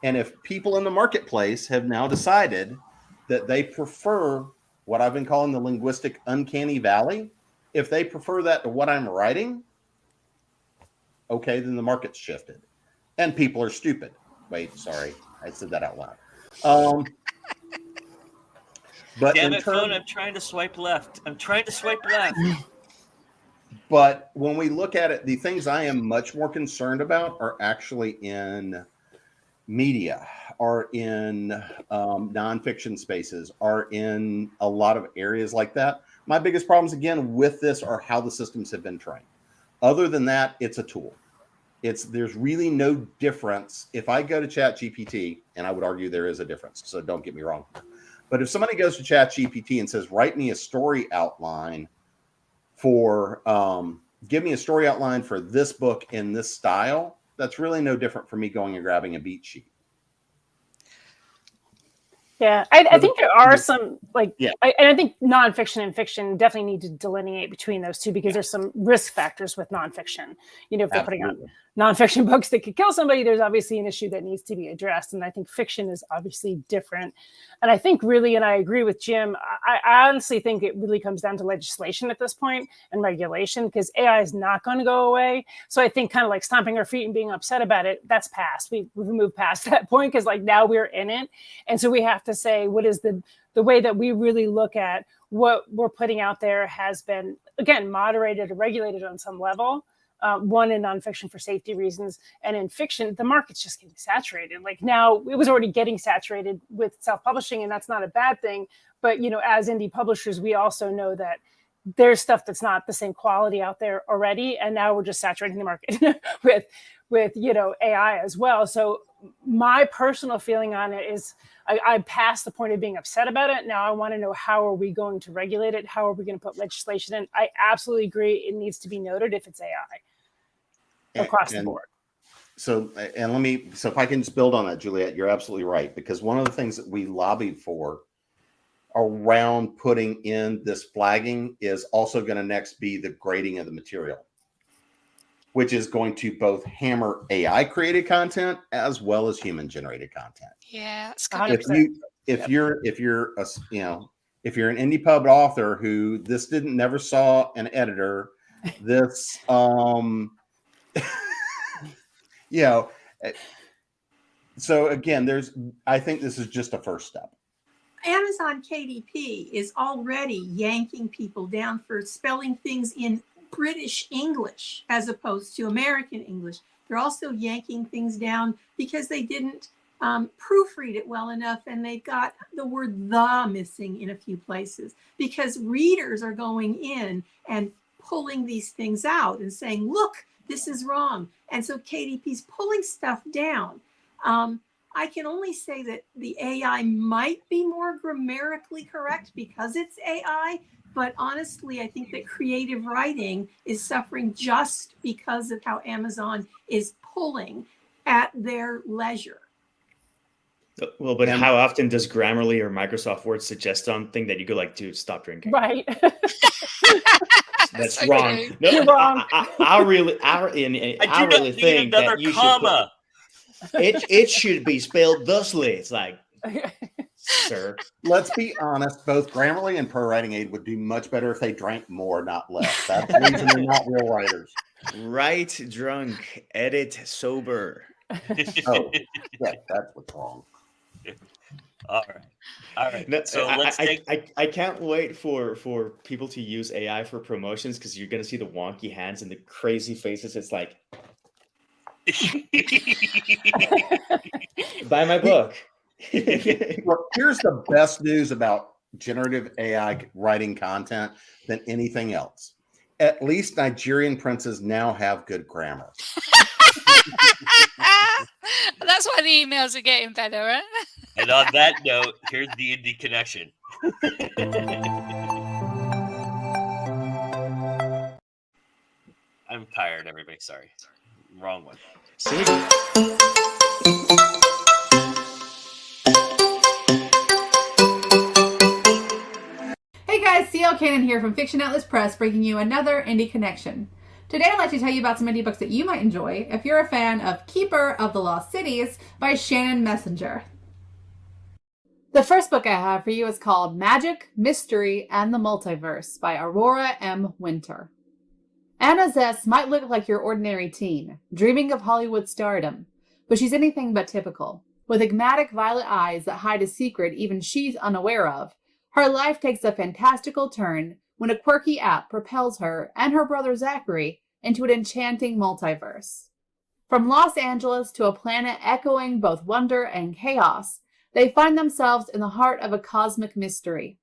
S5: And if people in the marketplace have now decided that they prefer what I've been calling the linguistic uncanny valley, if they prefer that to what I'm writing, okay, then the market's shifted. And people are stupid. Wait, sorry, I said that out loud. But
S1: Damn it, phone! I'm trying to swipe left.
S5: But when we look at it, the things I am much more concerned about are actually in media, are in nonfiction spaces, are in a lot of areas like that. My biggest problems, again, with this are how the systems have been trained. Other than that, it's a tool. There's really no difference. If I go to ChatGPT, and I would argue there is a difference, so don't get me wrong. But if somebody goes to ChatGPT and says, write me a story outline for, give me a story outline for this book in this style, that's really no different from me going and grabbing a beat sheet.
S6: Yeah, I think there are some, like,
S5: yeah.
S6: I think nonfiction and fiction definitely need to delineate between those two because there's some risk factors with nonfiction. You know, if they're putting out nonfiction books that could kill somebody, there's obviously an issue that needs to be addressed. And I think fiction is obviously different. And I think really, and I agree with Jim, I honestly think it really comes down to legislation at this point and regulation because AI is not going to go away. So I think kind of like stomping our feet and being upset about it, that's past. We've moved past that point because like now we're in it. And so we have to say what is the way that we really look at what we're putting out there has been, again, moderated or regulated on some level. One in nonfiction for safety reasons, and in fiction, the market's just getting saturated. Like now, it was already getting saturated with self-publishing, and that's not a bad thing. But you know, as indie publishers, we also know that there's stuff that's not the same quality out there already, and now we're just saturating the market with you know AI as well. So my personal feeling on it is I passed the point of being upset about it. Now I want to know how are we going to regulate it? How are we going to put legislation in? I absolutely agree. It needs to be noted if it's AI across the board.
S5: So if I can just build on that, Juliet, you're absolutely right. Because one of the things that we lobbied for around putting in this flagging is also going to next be the grading of the material, which is going to both hammer AI created content as well as human generated content.
S4: Yeah, that's good.
S5: If you're an indie pub author who never saw an editor, this so again, I think this is just a first step.
S8: Amazon KDP is already yanking people down for spelling things in British English as opposed to American English. They're also yanking things down because they didn't proofread it well enough, and they've got the word "the" missing in a few places because readers are going in and pulling these things out and saying, look, this is wrong. And so KDP's pulling stuff down. I can only say that the AI might be more grammatically correct because it's AI, but honestly, I think that creative writing is suffering just because of how Amazon is pulling at their leisure.
S7: Well, but
S5: And-
S7: how often does Grammarly or Microsoft Word suggest something that you go like, dude, stop drinking?
S6: Right.
S7: That's
S4: So
S7: wrong.
S4: true.
S7: No,
S6: You're wrong.
S7: I really
S1: need
S7: think
S1: another
S7: that you
S1: comma.
S7: it should be spelled thusly. It's like, sir.
S5: Let's be honest, both Grammarly and Pro Writing Aid would do much better if they drank more, not less. That's the reason they're not real writers.
S7: Write drunk, edit sober.
S5: Oh, yeah, that's what's wrong.
S1: All right.
S7: No,
S1: So
S7: I,
S1: let's
S7: I,
S1: take.
S7: I can't wait for people to use AI for promotions because you're gonna see the wonky hands and the crazy faces. It's like, buy my book.
S5: Look, here's the best news about generative AI writing content than anything else. At least Nigerian princes now have good grammar.
S4: That's why the emails are getting better, right?
S1: And on that note, here's the Indie Connection. I'm tired, everybody. Sorry. Wrong one.
S7: See?
S9: Hey guys, CL Cannon here from Fiction Atlas Press, bringing you another Indie Connection. Today I'd like to tell you about some indie books that you might enjoy if you're a fan of Keeper of the Lost Cities by Shannon Messenger. The first book I have for you is called Magic, Mystery, and the Multiverse by Aurora M. Winter. Anna Zess might look like your ordinary teen, dreaming of Hollywood stardom, but she's anything but typical. With enigmatic violet eyes that hide a secret even she's unaware of, her life takes a fantastical turn when a quirky app propels her and her brother Zachary into an enchanting multiverse. From Los Angeles to a planet echoing both wonder and chaos, they find themselves in the heart of a cosmic mystery,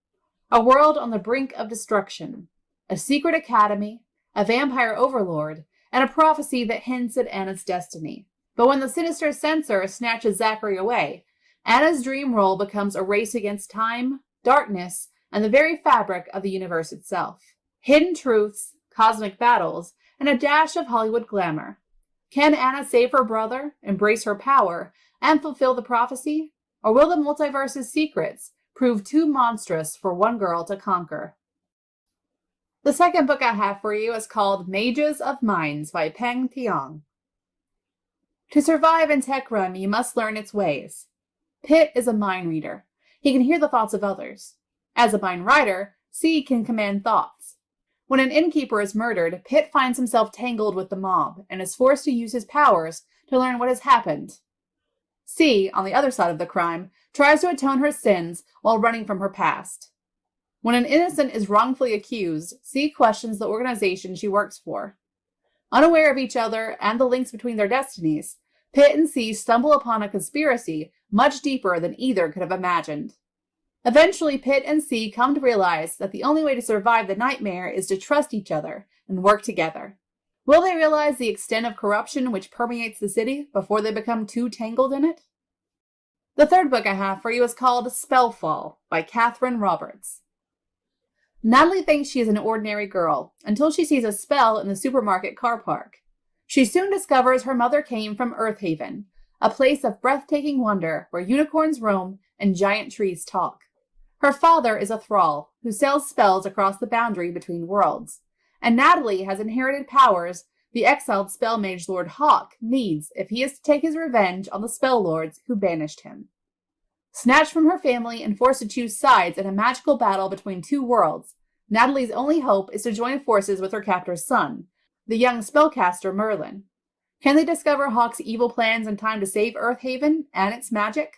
S9: a world on the brink of destruction, a secret academy, a vampire overlord, and a prophecy that hints at Anna's destiny. But when the sinister censor snatches Zachary away, Anna's dream role becomes a race against time, darkness, and the very fabric of the universe itself. Hidden truths, cosmic battles, and a dash of Hollywood glamour. Can Anna save her brother, embrace her power, and fulfill the prophecy? Or will the multiverse's secrets prove too monstrous for one girl to conquer? The second book I have for you is called Mages of Minds by Peng Tiong. To survive in Tech Run, you must learn its ways. Pitt is a mind reader. He can hear the thoughts of others. As a mind writer, C can command thoughts. When an innkeeper is murdered, Pitt finds himself tangled with the mob and is forced to use his powers to learn what has happened. C, on the other side of the crime, tries to atone her sins while running from her past. When an innocent is wrongfully accused, C questions the organization she works for. Unaware of each other and the links between their destinies, Pitt and C stumble upon a conspiracy much deeper than either could have imagined. Eventually, Pitt and C come to realize that the only way to survive the nightmare is to trust each other and work together. Will they realize the extent of corruption which permeates the city before they become too tangled in it? The third book I have for you is called Spellfall by Catherine Roberts. Natalie thinks she is an ordinary girl until she sees a spell in the supermarket car park. She soon discovers her mother came from Earthhaven, a place of breathtaking wonder where unicorns roam and giant trees talk. Her father is a thrall who sells spells across the boundary between worlds, and Natalie has inherited powers the exiled spell mage Lord Hawk needs if he is to take his revenge on the spell lords who banished him. Snatched from her family and forced to choose sides in a magical battle between two worlds, Natalie's only hope is to join forces with her captor's son, the young spellcaster Merlin. Can they discover Hawk's evil plans in time to save Earthhaven and its magic?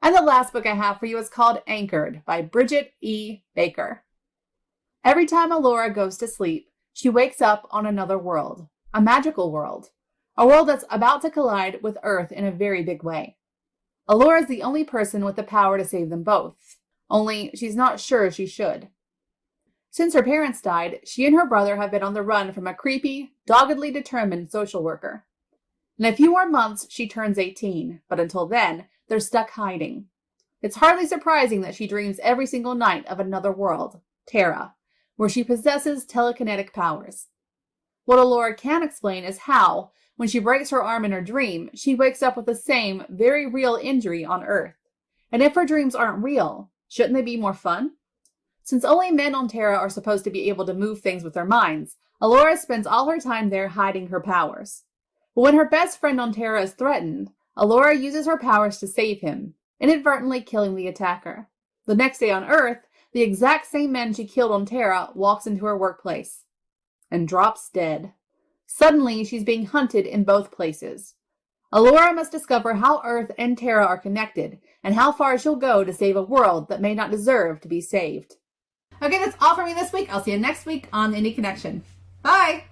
S9: And the last book I have for you is called Anchored by Bridget E. Baker. Every time Alora goes to sleep, she wakes up on another world, a magical world, a world that's about to collide with Earth in a very big way. Alora is the only person with the power to save them both, only she's not sure she should. Since her parents died, she and her brother have been on the run from a creepy, doggedly determined social worker. In a few more months, she turns 18, but until then, they're stuck hiding. It's hardly surprising that she dreams every single night of another world, Terra, where she possesses telekinetic powers. What Alora can't explain is how, When she breaks her arm in her dream, she wakes up with the same, very real injury on Earth. And if her dreams aren't real, shouldn't they be more fun? Since only men on Terra are supposed to be able to move things with their minds, Alora spends all her time there hiding her powers. But when her best friend on Terra is threatened, Alora uses her powers to save him, inadvertently killing the attacker. The next day on Earth, the exact same man she killed on Terra walks into her workplace and drops dead. Suddenly, she's being hunted in both places. Alora must discover how Earth and Terra are connected and how far she'll go to save a world that may not deserve to be saved. Okay, that's all for me this week. I'll see you next week on the Indie Connection. Bye!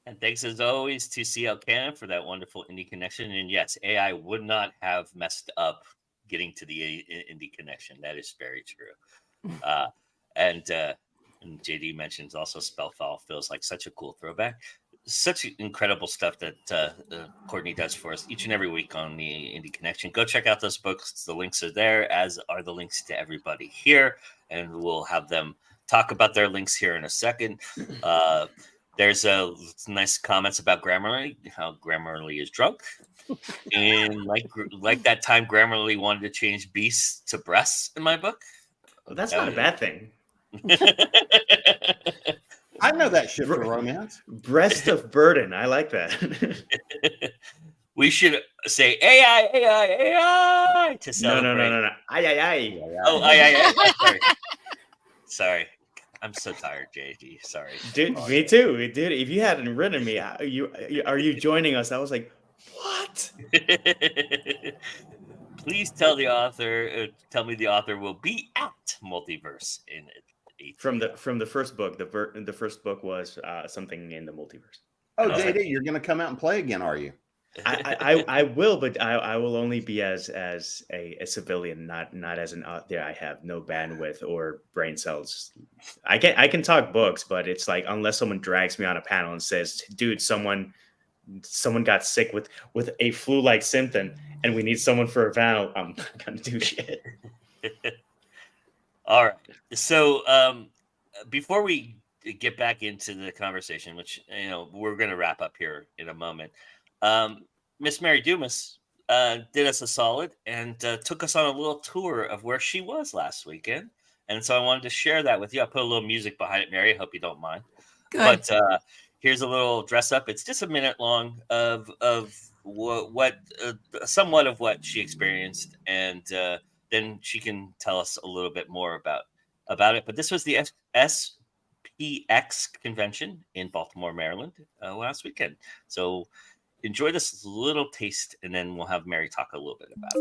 S1: And thanks as always to CL Cannon for that wonderful Indie Connection. And yes, AI would not have messed up getting to the Indie Connection. That is very true. And JD mentions also Spellfall feels like such a cool throwback. Such incredible stuff that Courtney does for us each and every week on the Indie Connection. Go check out those books. The links are there, as are the links to everybody here. And we'll have them talk about their links here in a second. There's nice comments about Grammarly, how Grammarly is drunk. And like that time Grammarly wanted to change beasts to breasts in my book.
S7: Well, that's not a bad thing.
S5: I know that shit for romance.
S7: Breast of burden. I like that.
S1: We should say AI, AI, AI to celebrate.
S7: No. Ay.
S1: Oh, ay. Sorry. I'm so tired, JD. Sorry.
S7: Dude, me too. Dude, if you hadn't written me, are you joining us? I was like, what?
S1: Please tell the author. Tell me the author will be at Multiverse in
S7: from the first book. The first book was something in the multiverse.
S5: Oh, JD, you're going to come out and play again, are you?
S7: I will, but I will only be as a civilian, not as an author. I have no bandwidth or brain cells. I can talk books, but it's like unless someone drags me on a panel and says, "Dude, someone got sick with a flu-like symptom, and we need someone for a panel," I'm not gonna do shit.
S1: All right. So before we get back into the conversation, which we're going to wrap up here in a moment. Miss Mary Dumas did us a solid and took us on a little tour of where she was last weekend. And so I wanted to share that with you. I put a little music behind it, Mary. I hope you don't mind. Good. But here's a little dress up. It's just a minute long of what somewhat of what she experienced. And then she can tell us a little bit more about it. But this was the SPX convention in Baltimore, Maryland last weekend. So enjoy this little taste, and then we'll have Mary talk a little bit about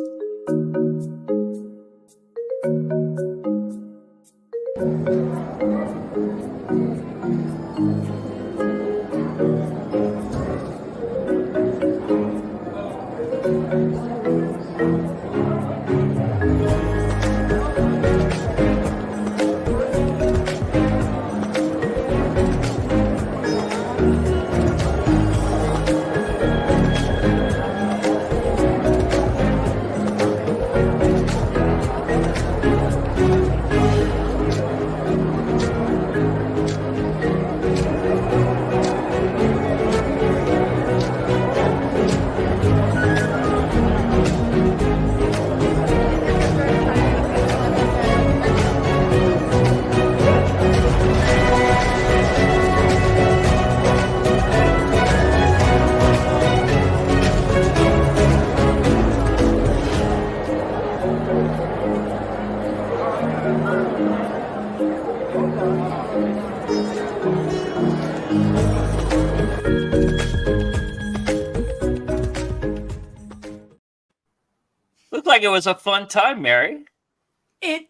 S1: like it was a fun time, Mary.
S8: It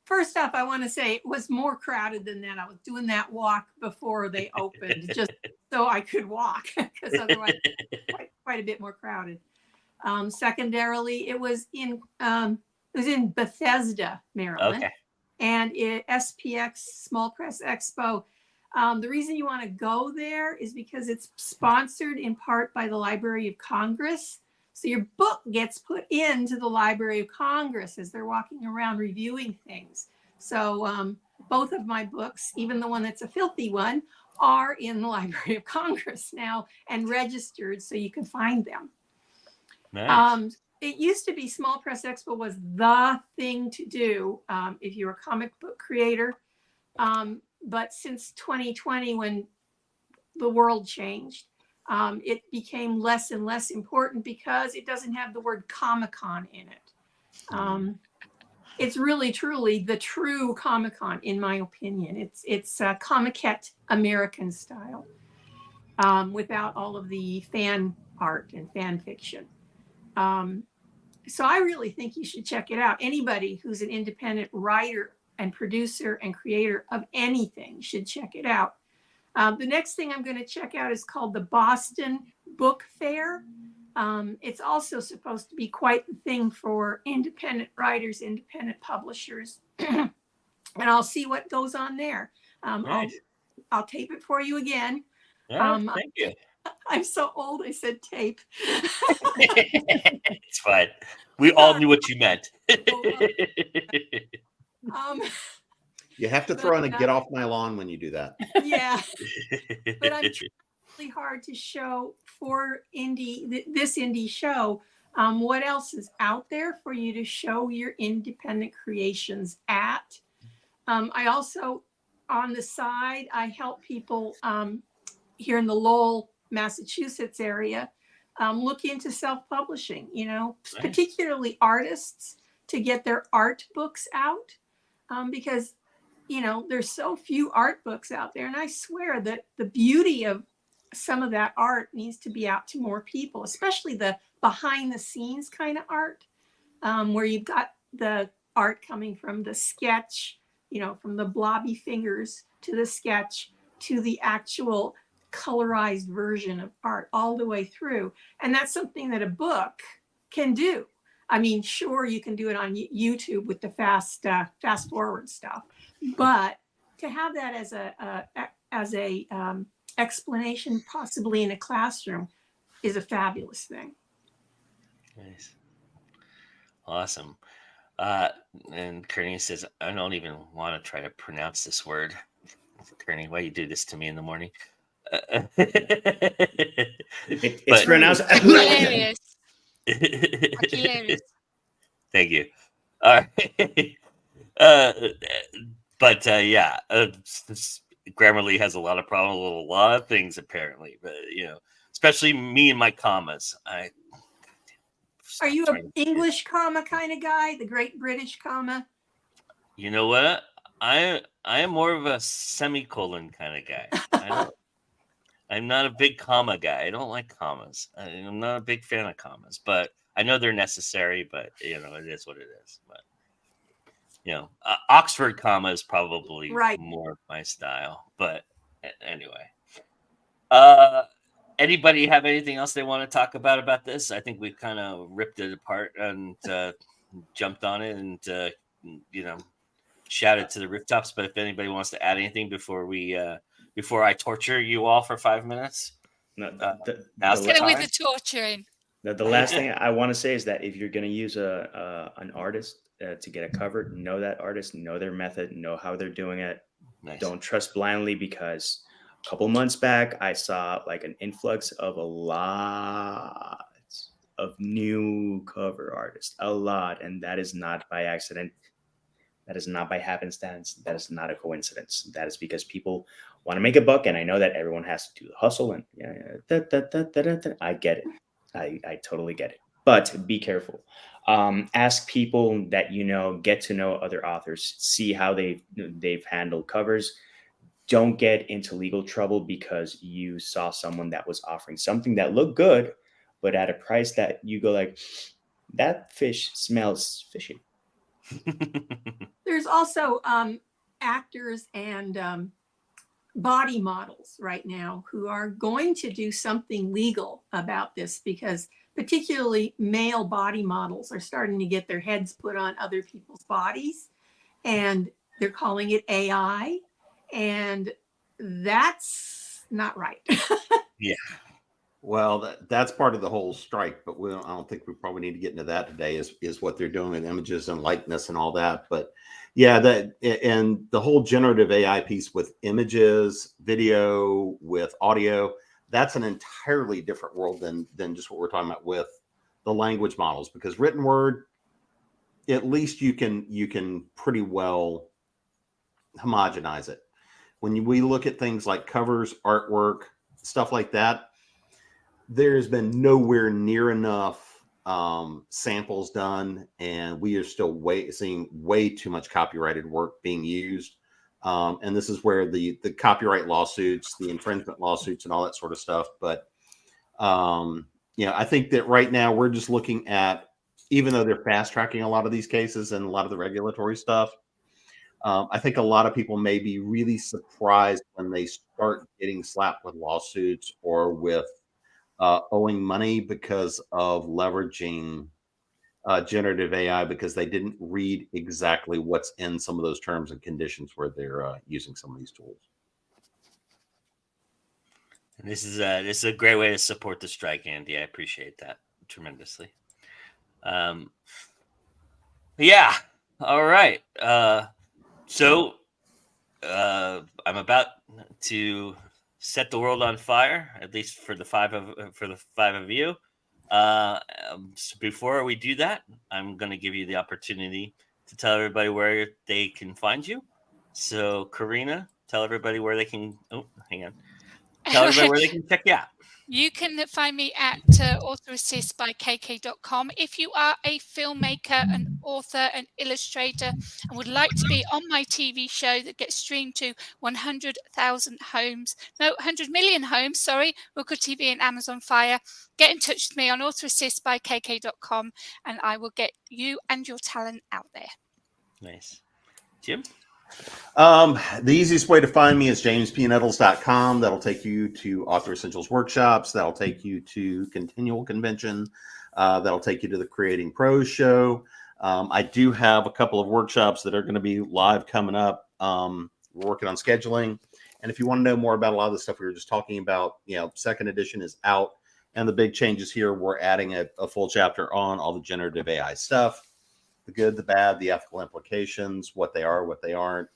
S8: first off, I want to say it was more crowded than that. I was doing that walk before they opened just so I could walk, because otherwise quite a bit more crowded. Secondarily, it was in Bethesda, Maryland. Okay. And SPX Small Press Expo. The reason you want to go there is because it's sponsored in part by the Library of Congress. So your book gets put into the Library of Congress as they're walking around reviewing things. So both of my books, even the one that's a filthy one, are in the Library of Congress now and registered so you can find them.
S1: Nice.
S8: It used to be Small Press Expo was the thing to do if you're a comic book creator. But since 2020, when the world changed, it became less and less important because it doesn't have the word Comic-Con in it. It's really, truly the true Comic-Con, in my opinion. It's Comiquette American style, without all of the fan art and fan fiction. So I really think you should check it out. Anybody who's an independent writer and producer and creator of anything should check it out. The next thing I'm going to check out is called the Boston Book Fair. It's also supposed to be quite the thing for independent writers, independent publishers. And I'll see what goes on there.
S1: Nice.
S8: I'll tape it for you again.
S1: Thank you.
S8: I'm so old, I said tape.
S1: It's fine. We all knew what you meant.
S5: You have to throw in a get off my lawn when you do that.
S8: Yeah. But I'm trying really hard to show for this indie show, what else is out there for you to show your independent creations at. I also, on the side, I help people here in the Lowell, Massachusetts area look into self-publishing,
S1: Nice.
S8: particularly artists, to get their art books out, because there's so few art books out there, and I swear that the beauty of some of that art needs to be out to more people, especially the behind the scenes kind of art, where you've got the art coming from the sketch, from the blobby fingers to the sketch to the actual colorized version of art all the way through. And that's something that a book can do. I mean, sure, you can do it on YouTube with the fast forward stuff, but to have that as a explanation, possibly in a classroom, is a fabulous thing.
S1: Nice. Awesome. And Kearney says, I don't even want to try to pronounce this word. Kearney, why you do this to me in the morning?
S7: It's pronounced
S4: Hilarious. Hilarious.
S1: Thank you. All right. Yeah, Grammarly has a lot of problems with a lot of things apparently, but especially me and my commas.
S8: Are you an English comma kind of guy, the Great British comma?
S1: You know what? I am more of a semicolon kind of guy. I'm not a big comma guy. I don't like commas. I'm not a big fan of commas, but I know they're necessary. But it is what it is. But Oxford comma is probably more my style. But anyway, anybody have anything else they want to talk about this? I think we've kind of ripped it apart and jumped on it and shouted to the rooftops. But if anybody wants to add anything before I torture you all for 5 minutes,
S4: now's the time. With the torturing.
S7: The last thing I want to say is that if you're going to use an artist to get a cover, know that artist, know their method, know how they're doing it.
S1: Nice.
S7: Don't trust blindly, because a couple months back I saw like an influx of a lot of new cover artists, a lot, and that is not by accident. That is not by happenstance. That is not a coincidence. That is because people want to make a buck, and I know that everyone has to do the hustle. And I get it. I totally get it. But be careful. Ask people that get to know other authors, see how they've handled covers. Don't get into legal trouble because you saw someone that was offering something that looked good, but at a price that you go like, that fish smells fishy.
S8: There's also actors and body models right now who are going to do something legal about this, because particularly male body models are starting to get their heads put on other people's bodies, and they're calling it AI, and that's not right.
S1: Yeah.
S5: Well, that's part of the whole strike, but I don't think we probably need to get into that today. Is what they're doing with images and likeness and all that. But yeah, and the whole generative AI piece with images, video, with audio, that's an entirely different world than just what we're talking about with the language models. Because written word, at least you can pretty well homogenize it. When we look at things like covers, artwork, stuff like that, there's been nowhere near enough samples done, and we are still seeing way too much copyrighted work being used. And this is where the copyright lawsuits, the infringement lawsuits, and all that sort of stuff. But I think that right now we're just looking at, even though they're fast tracking a lot of these cases and a lot of the regulatory stuff, I think a lot of people may be really surprised when they start getting slapped with lawsuits or with owing money because of leveraging generative AI, because they didn't read exactly what's in some of those terms and conditions where they're using some of these tools.
S1: And this is a great way to support the strike, Andy. I appreciate that tremendously. Yeah. All right. So I'm about to set the world on fire, at least for the five of you. So before we do that, I'm going to give you the opportunity to tell everybody where they can find you. So, Karina, tell everybody where they can. Oh, hang on. Tell everybody where they can check you out.
S4: You can find me at authораssistbykk.com. If you are a filmmaker, an author, an illustrator, and would like to be on my TV show that gets streamed to 100,000 homes, no, 100 million homes, sorry, Roku TV and Amazon Fire, get in touch with me on authораssistbykk.com, and I will get you and your talent out there.
S1: Nice. Jim?
S5: The easiest way to find me is jamespnettles.com. That'll take you to Author Essentials workshops. That'll take you to Continual Convention. That'll take you to the Creating Pros show. I do have a couple of workshops that are going to be live coming up. We're working on scheduling. And if you want to know more about a lot of the stuff we were just talking about, second edition is out. And the big changes here, we're adding a full chapter on all the generative AI stuff. The good, the bad, the ethical implications, what they are, what they aren't,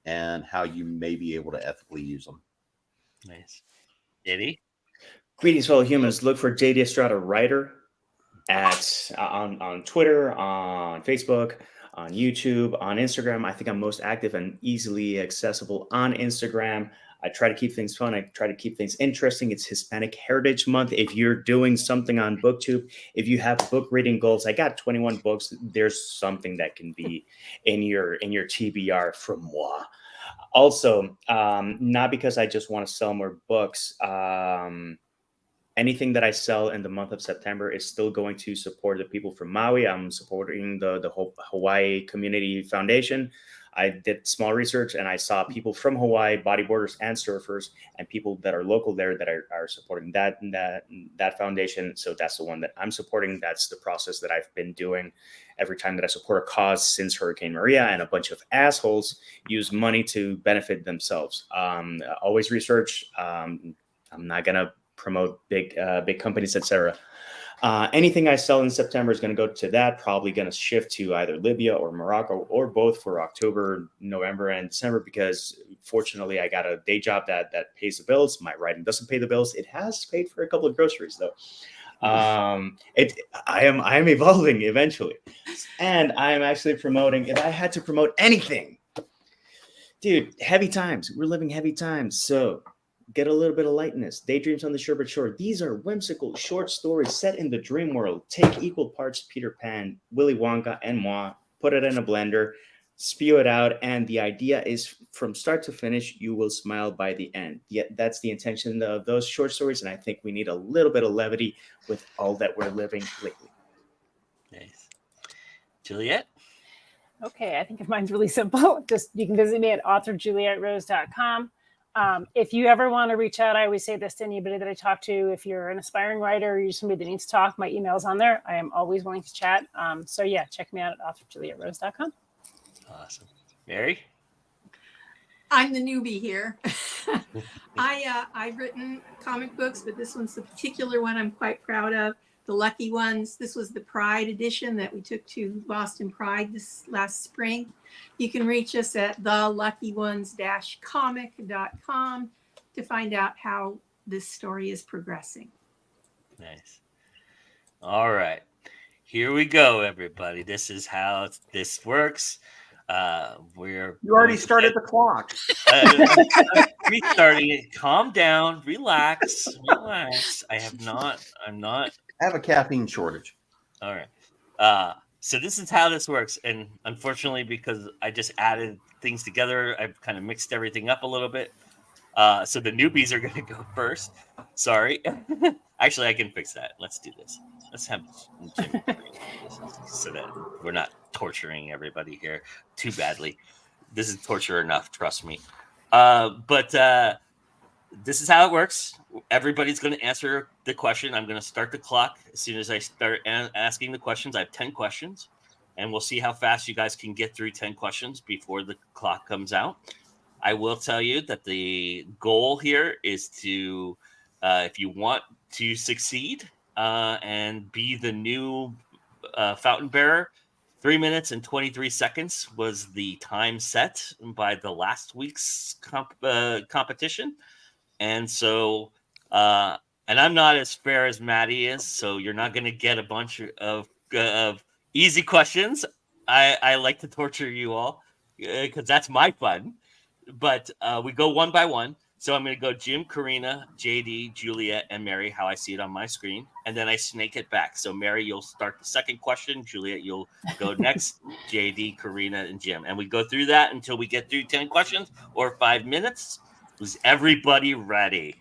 S5: and how you may be able to ethically use them.
S1: Nice. Eddie?
S7: Greetings, fellow humans. Look for JD Estrada Writer on Twitter, on Facebook, on YouTube, on Instagram. I think I'm most active and easily accessible on Instagram. I try to keep things fun. I try to keep things interesting. It's Hispanic Heritage Month. If you're doing something on BookTube, if you have book reading goals, I got 21 books. There's something that can be in your TBR from moi. Also, not because I just want to sell more books. Anything that I sell in the month of September is still going to support the people from Maui. I'm supporting the Hawaii Community Foundation. I did small research and I saw people from Hawaii, bodyboarders and surfers, and people that are local there that are supporting that foundation. So that's the one that I'm supporting. That's the process that I've been doing every time that I support a cause since Hurricane Maria, and a bunch of assholes use money to benefit themselves. Always research. I'm not going to promote big companies, etc. Anything I sell in September is going to go to that, probably going to shift to either Libya or Morocco or both for October, November, and December, because fortunately I got a day job that pays the bills. My writing doesn't pay the bills. It has paid for a couple of groceries though. I am evolving eventually. And I am actually promoting, if I had to promote anything, dude, heavy times. We're living heavy times. So get a little bit of lightness. Daydreams on the Sherbet Shore. These are whimsical short stories set in the dream world. Take equal parts Peter Pan, Willy Wonka, and moi, put it in a blender, spew it out, and the idea is from start to finish, you will smile by the end. Yet that's the intention of those short stories, and I think we need a little bit of levity with all that we're living lately.
S1: Nice. Juliet?
S6: Okay, I think mine's really simple. Just you can visit me at authorjulietrose.com. If you ever want to reach out, I always say this to anybody that I talk to. If you're an aspiring writer or you're somebody that needs to talk, my email's on there. I am always willing to chat. So yeah, check me out at authorjulietrose.com.
S1: Awesome. Mary?
S8: I'm the newbie here. I've written comic books, but this one's the particular one I'm quite proud of. The Lucky Ones. This was the Pride edition that we took to Boston Pride this last spring. You can reach us at theluckyones-comic.com to find out how this story is progressing.
S1: Nice. All right. Here we go, everybody. This is how this works. We're
S5: You already
S1: going to
S5: started
S1: get-
S5: the clock.
S1: I'm restarting it. Calm down. Relax. Relax. I'm not.
S5: I have a caffeine shortage.
S1: All right. So this is how this works. And unfortunately, because I just added things together, I've kind of mixed everything up a little bit. So the newbies are going to go first. Sorry. Actually, I can fix that. Let's do this. Let's have Jim so that we're not torturing everybody here too badly. This is torture enough, trust me. But this is how it works. Everybody's going to answer the question. I'm going to start the clock as soon as I start asking the questions. I have 10 questions, and we'll see how fast you guys can get through 10 questions before the clock comes out. I will tell you that the goal here is to, if you want to succeed and be the new fountain bearer, 3 minutes and 23 seconds was the time set by the last week's competition. And so, and I'm not as fair as Maddie is, so you're not going to get a bunch of easy questions. I like to torture you all because that's my fun. But we go one by one. So I'm going to go Jim, Karina, JD, Juliet, and Mary, how I see it on my screen. And then I snake it back. So Mary, you'll start the second question. Juliet, you'll go next. JD, Karina, and Jim. And we go through that until we get through 10 questions or 5 minutes. Was everybody ready?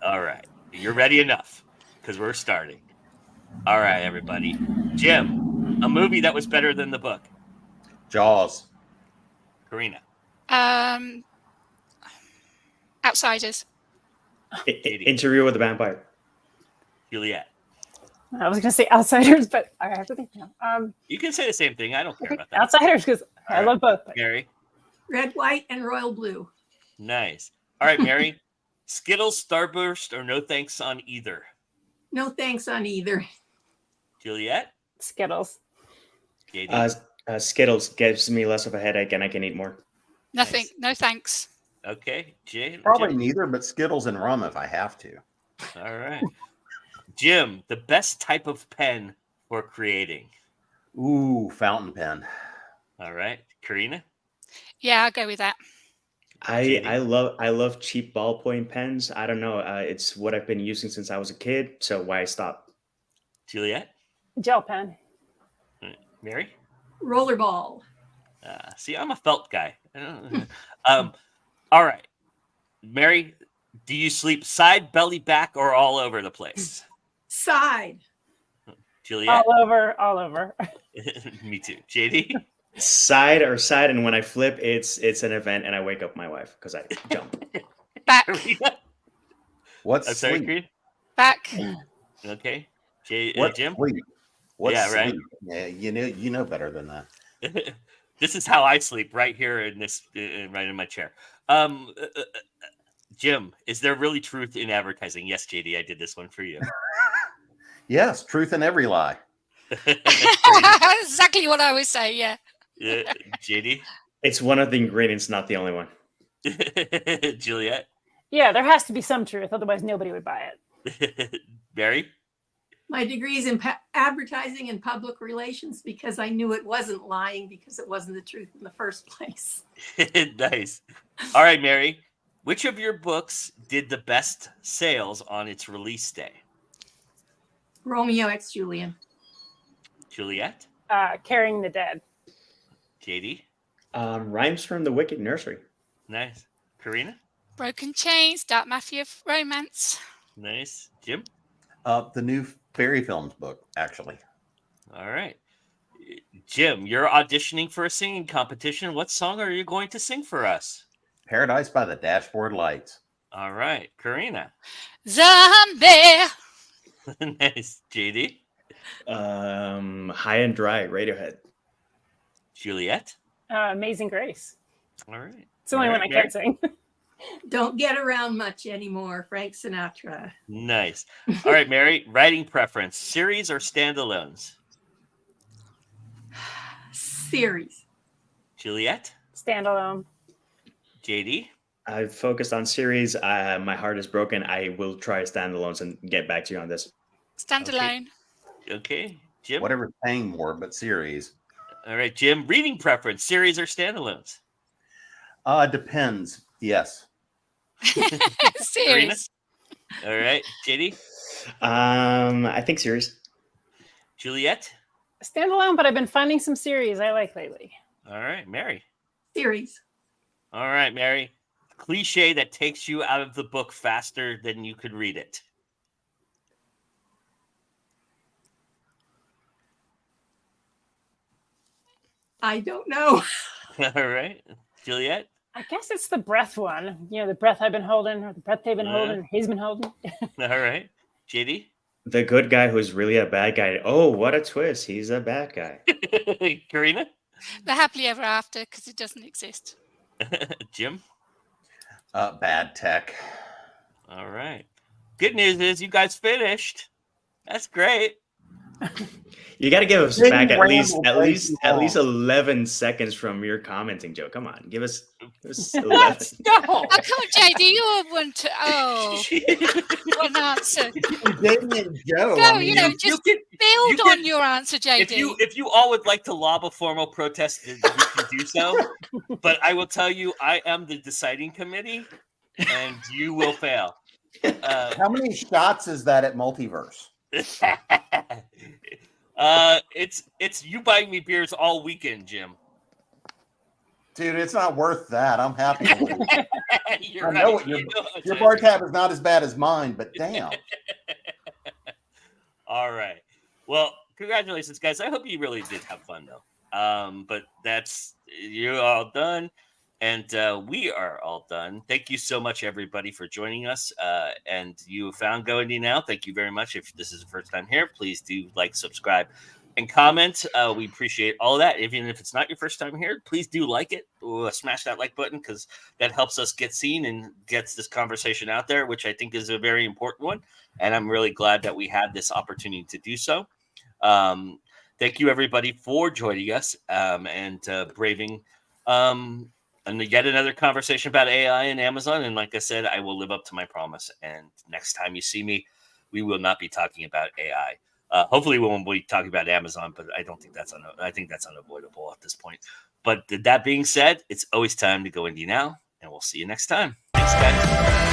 S1: All right. You're ready enough because we're starting. All right, everybody. Jim, a movie that was better than the book.
S5: Jaws.
S1: Karina.
S4: Outsiders.
S7: Interview with the Vampire.
S1: Juliet.
S6: I was going to say Outsiders, but I have to think now.
S1: You can say the same thing. I don't care about that.
S6: Outsiders, because I
S1: right.
S6: love both. But
S1: Mary.
S8: Red, white, and royal blue.
S1: Nice. All right, Mary. Skittles, Starburst, or no thanks on either?
S8: No thanks on either.
S1: Juliet.
S6: Skittles.
S1: JD.
S7: Skittles gives me less of a headache and I can eat more.
S4: Nothing.
S1: Nice.
S4: No thanks.
S1: Okay.
S5: Probably
S1: Jim.
S5: neither, but Skittles and rum if I have to.
S1: All right. Jim, the best type of pen for creating.
S5: Ooh, fountain pen.
S1: All right. Karina.
S4: Yeah, I'll go with that.
S7: I love cheap ballpoint pens. I don't know. It's what I've been using since I was a kid. So why stop?
S1: Juliet.
S6: Gel pen.
S1: Mary.
S8: Rollerball.
S1: See, I'm a felt guy. All right. Mary, do you sleep side, belly, back, or all over the place?
S8: Side.
S1: Juliet.
S6: All over.
S1: Me too. JD.
S7: Side, and when I flip, it's an event, and I wake up my wife because I jump.
S4: Back.
S5: What's
S1: I'm sorry,
S5: sleep?
S1: Karina.
S4: Back.
S1: Okay.
S5: What's
S1: Jim.
S5: sleep? What's
S1: Yeah, right.
S5: sleep? Yeah, you know better than that.
S1: This is how I sleep right here in this, right in my chair. Jim, is there really truth in advertising? Yes, JD, I did this one for you.
S5: Yes, truth in every lie.
S4: Exactly what I would say. Yeah.
S1: JD.
S7: It's one of the ingredients, not the only one.
S1: Juliet.
S6: Yeah, there has to be some truth. Otherwise, nobody would buy it.
S1: Barry.
S8: My degree is in advertising and public relations because I knew it wasn't lying because it wasn't the truth in the first place.
S1: Nice. All right, Mary. Which of your books did the best sales on its release day?
S8: Romeo X Julian.
S1: Juliet.
S6: Carrying the Dead.
S1: JD.
S7: Rhymes from the Wicked Nursery.
S1: Nice. Karina.
S4: Broken Chains. Dark Mafia Romance.
S1: Nice. Jim.
S5: The new Fairy Films book, actually.
S1: All right. Jim, you're auditioning for a singing competition. What song are you going to sing for us?
S5: Paradise by the Dashboard Lights.
S1: All right. Karina.
S4: Zombie.
S1: Nice. JD.
S7: High and Dry, Radiohead.
S1: Juliet.
S6: Amazing Grace.
S1: All right.
S6: It's the only
S1: All
S6: one I
S1: right,
S6: can't sing.
S8: Don't get around much anymore, Frank Sinatra.
S1: Nice. All right, Mary, writing preference, series or standalones?
S8: Series.
S1: Juliet?
S6: Standalone.
S1: JD?
S7: I've focused on series. My heart is broken. I will try standalones and get back to you on this.
S4: Standalone.
S1: Okay. Jim?
S5: Whatever's paying more, but series.
S1: All right, Jim, reading preference, series or standalones?
S5: Depends. Yes.
S4: Series.
S1: All right, JD?
S7: I think series.
S1: Juliet?
S6: Standalone, but I've been finding some series I like lately.
S1: All right, Mary.
S8: Series.
S1: All right, Mary. Cliche that takes you out of the book faster than you could read it.
S8: I don't know.
S1: All right, Juliet?
S6: I guess it's the breath one. You know, the breath I've been holding, or the breath they've been holding, or he's been holding.
S1: All right, JD?
S7: The good guy who's really a bad guy. Oh, what a twist. He's a bad guy.
S1: Karina?
S4: The happily ever after, because it doesn't exist.
S1: Jim?
S5: Bad tech.
S1: All right. Good news is you guys finished. That's great.
S7: You got to give us
S5: Big
S7: back at least
S5: ramble, way too long.
S7: 11 seconds from your commenting, Joe. Come on, give us 11.
S1: No.
S4: Oh, come on, JD, you want to. Oh, one answer.
S5: Jamie and Joe.
S4: No,
S5: I mean,
S4: you know,
S1: you
S4: just
S1: can-
S4: build
S1: you can-
S4: on your answer, JD.
S1: if you all would like to lob a formal protest, you can do so. But I will tell you, I am the deciding committee, and you will fail.
S5: how many shots is that at Multiverse?
S1: It's you buying me beers all weekend, Jim.
S5: Dude, it's not worth that. I'm happy with it.
S1: You're
S5: I know
S1: right.
S5: what your
S1: You know what
S5: your
S1: to
S5: bar
S1: do.
S5: tab is not as bad as mine, but damn.
S1: All right. Well, congratulations, guys. I hope you really did have fun, though. But you're all done, and we are all done. Thank you so much, everybody, for joining us. And you found Go Indie Now. Thank you very much. If this is the first time here, please do like, subscribe, and comment. We appreciate all that. Even if it's not your first time here, please do like it. Smash that like button, because that helps us get seen and gets this conversation out there, which I think is a very important one. And I'm really glad that we had this opportunity to do so. Thank you, everybody, for joining us and braving and yet another conversation about AI and Amazon. And like I said, I will live up to my promise. And next time you see me, we will not be talking about AI. Hopefully, we won't be talking about Amazon, but I don't think I think that's unavoidable at this point. But that being said, it's always time to go indie now, and we'll see you next time. Thanks, guys.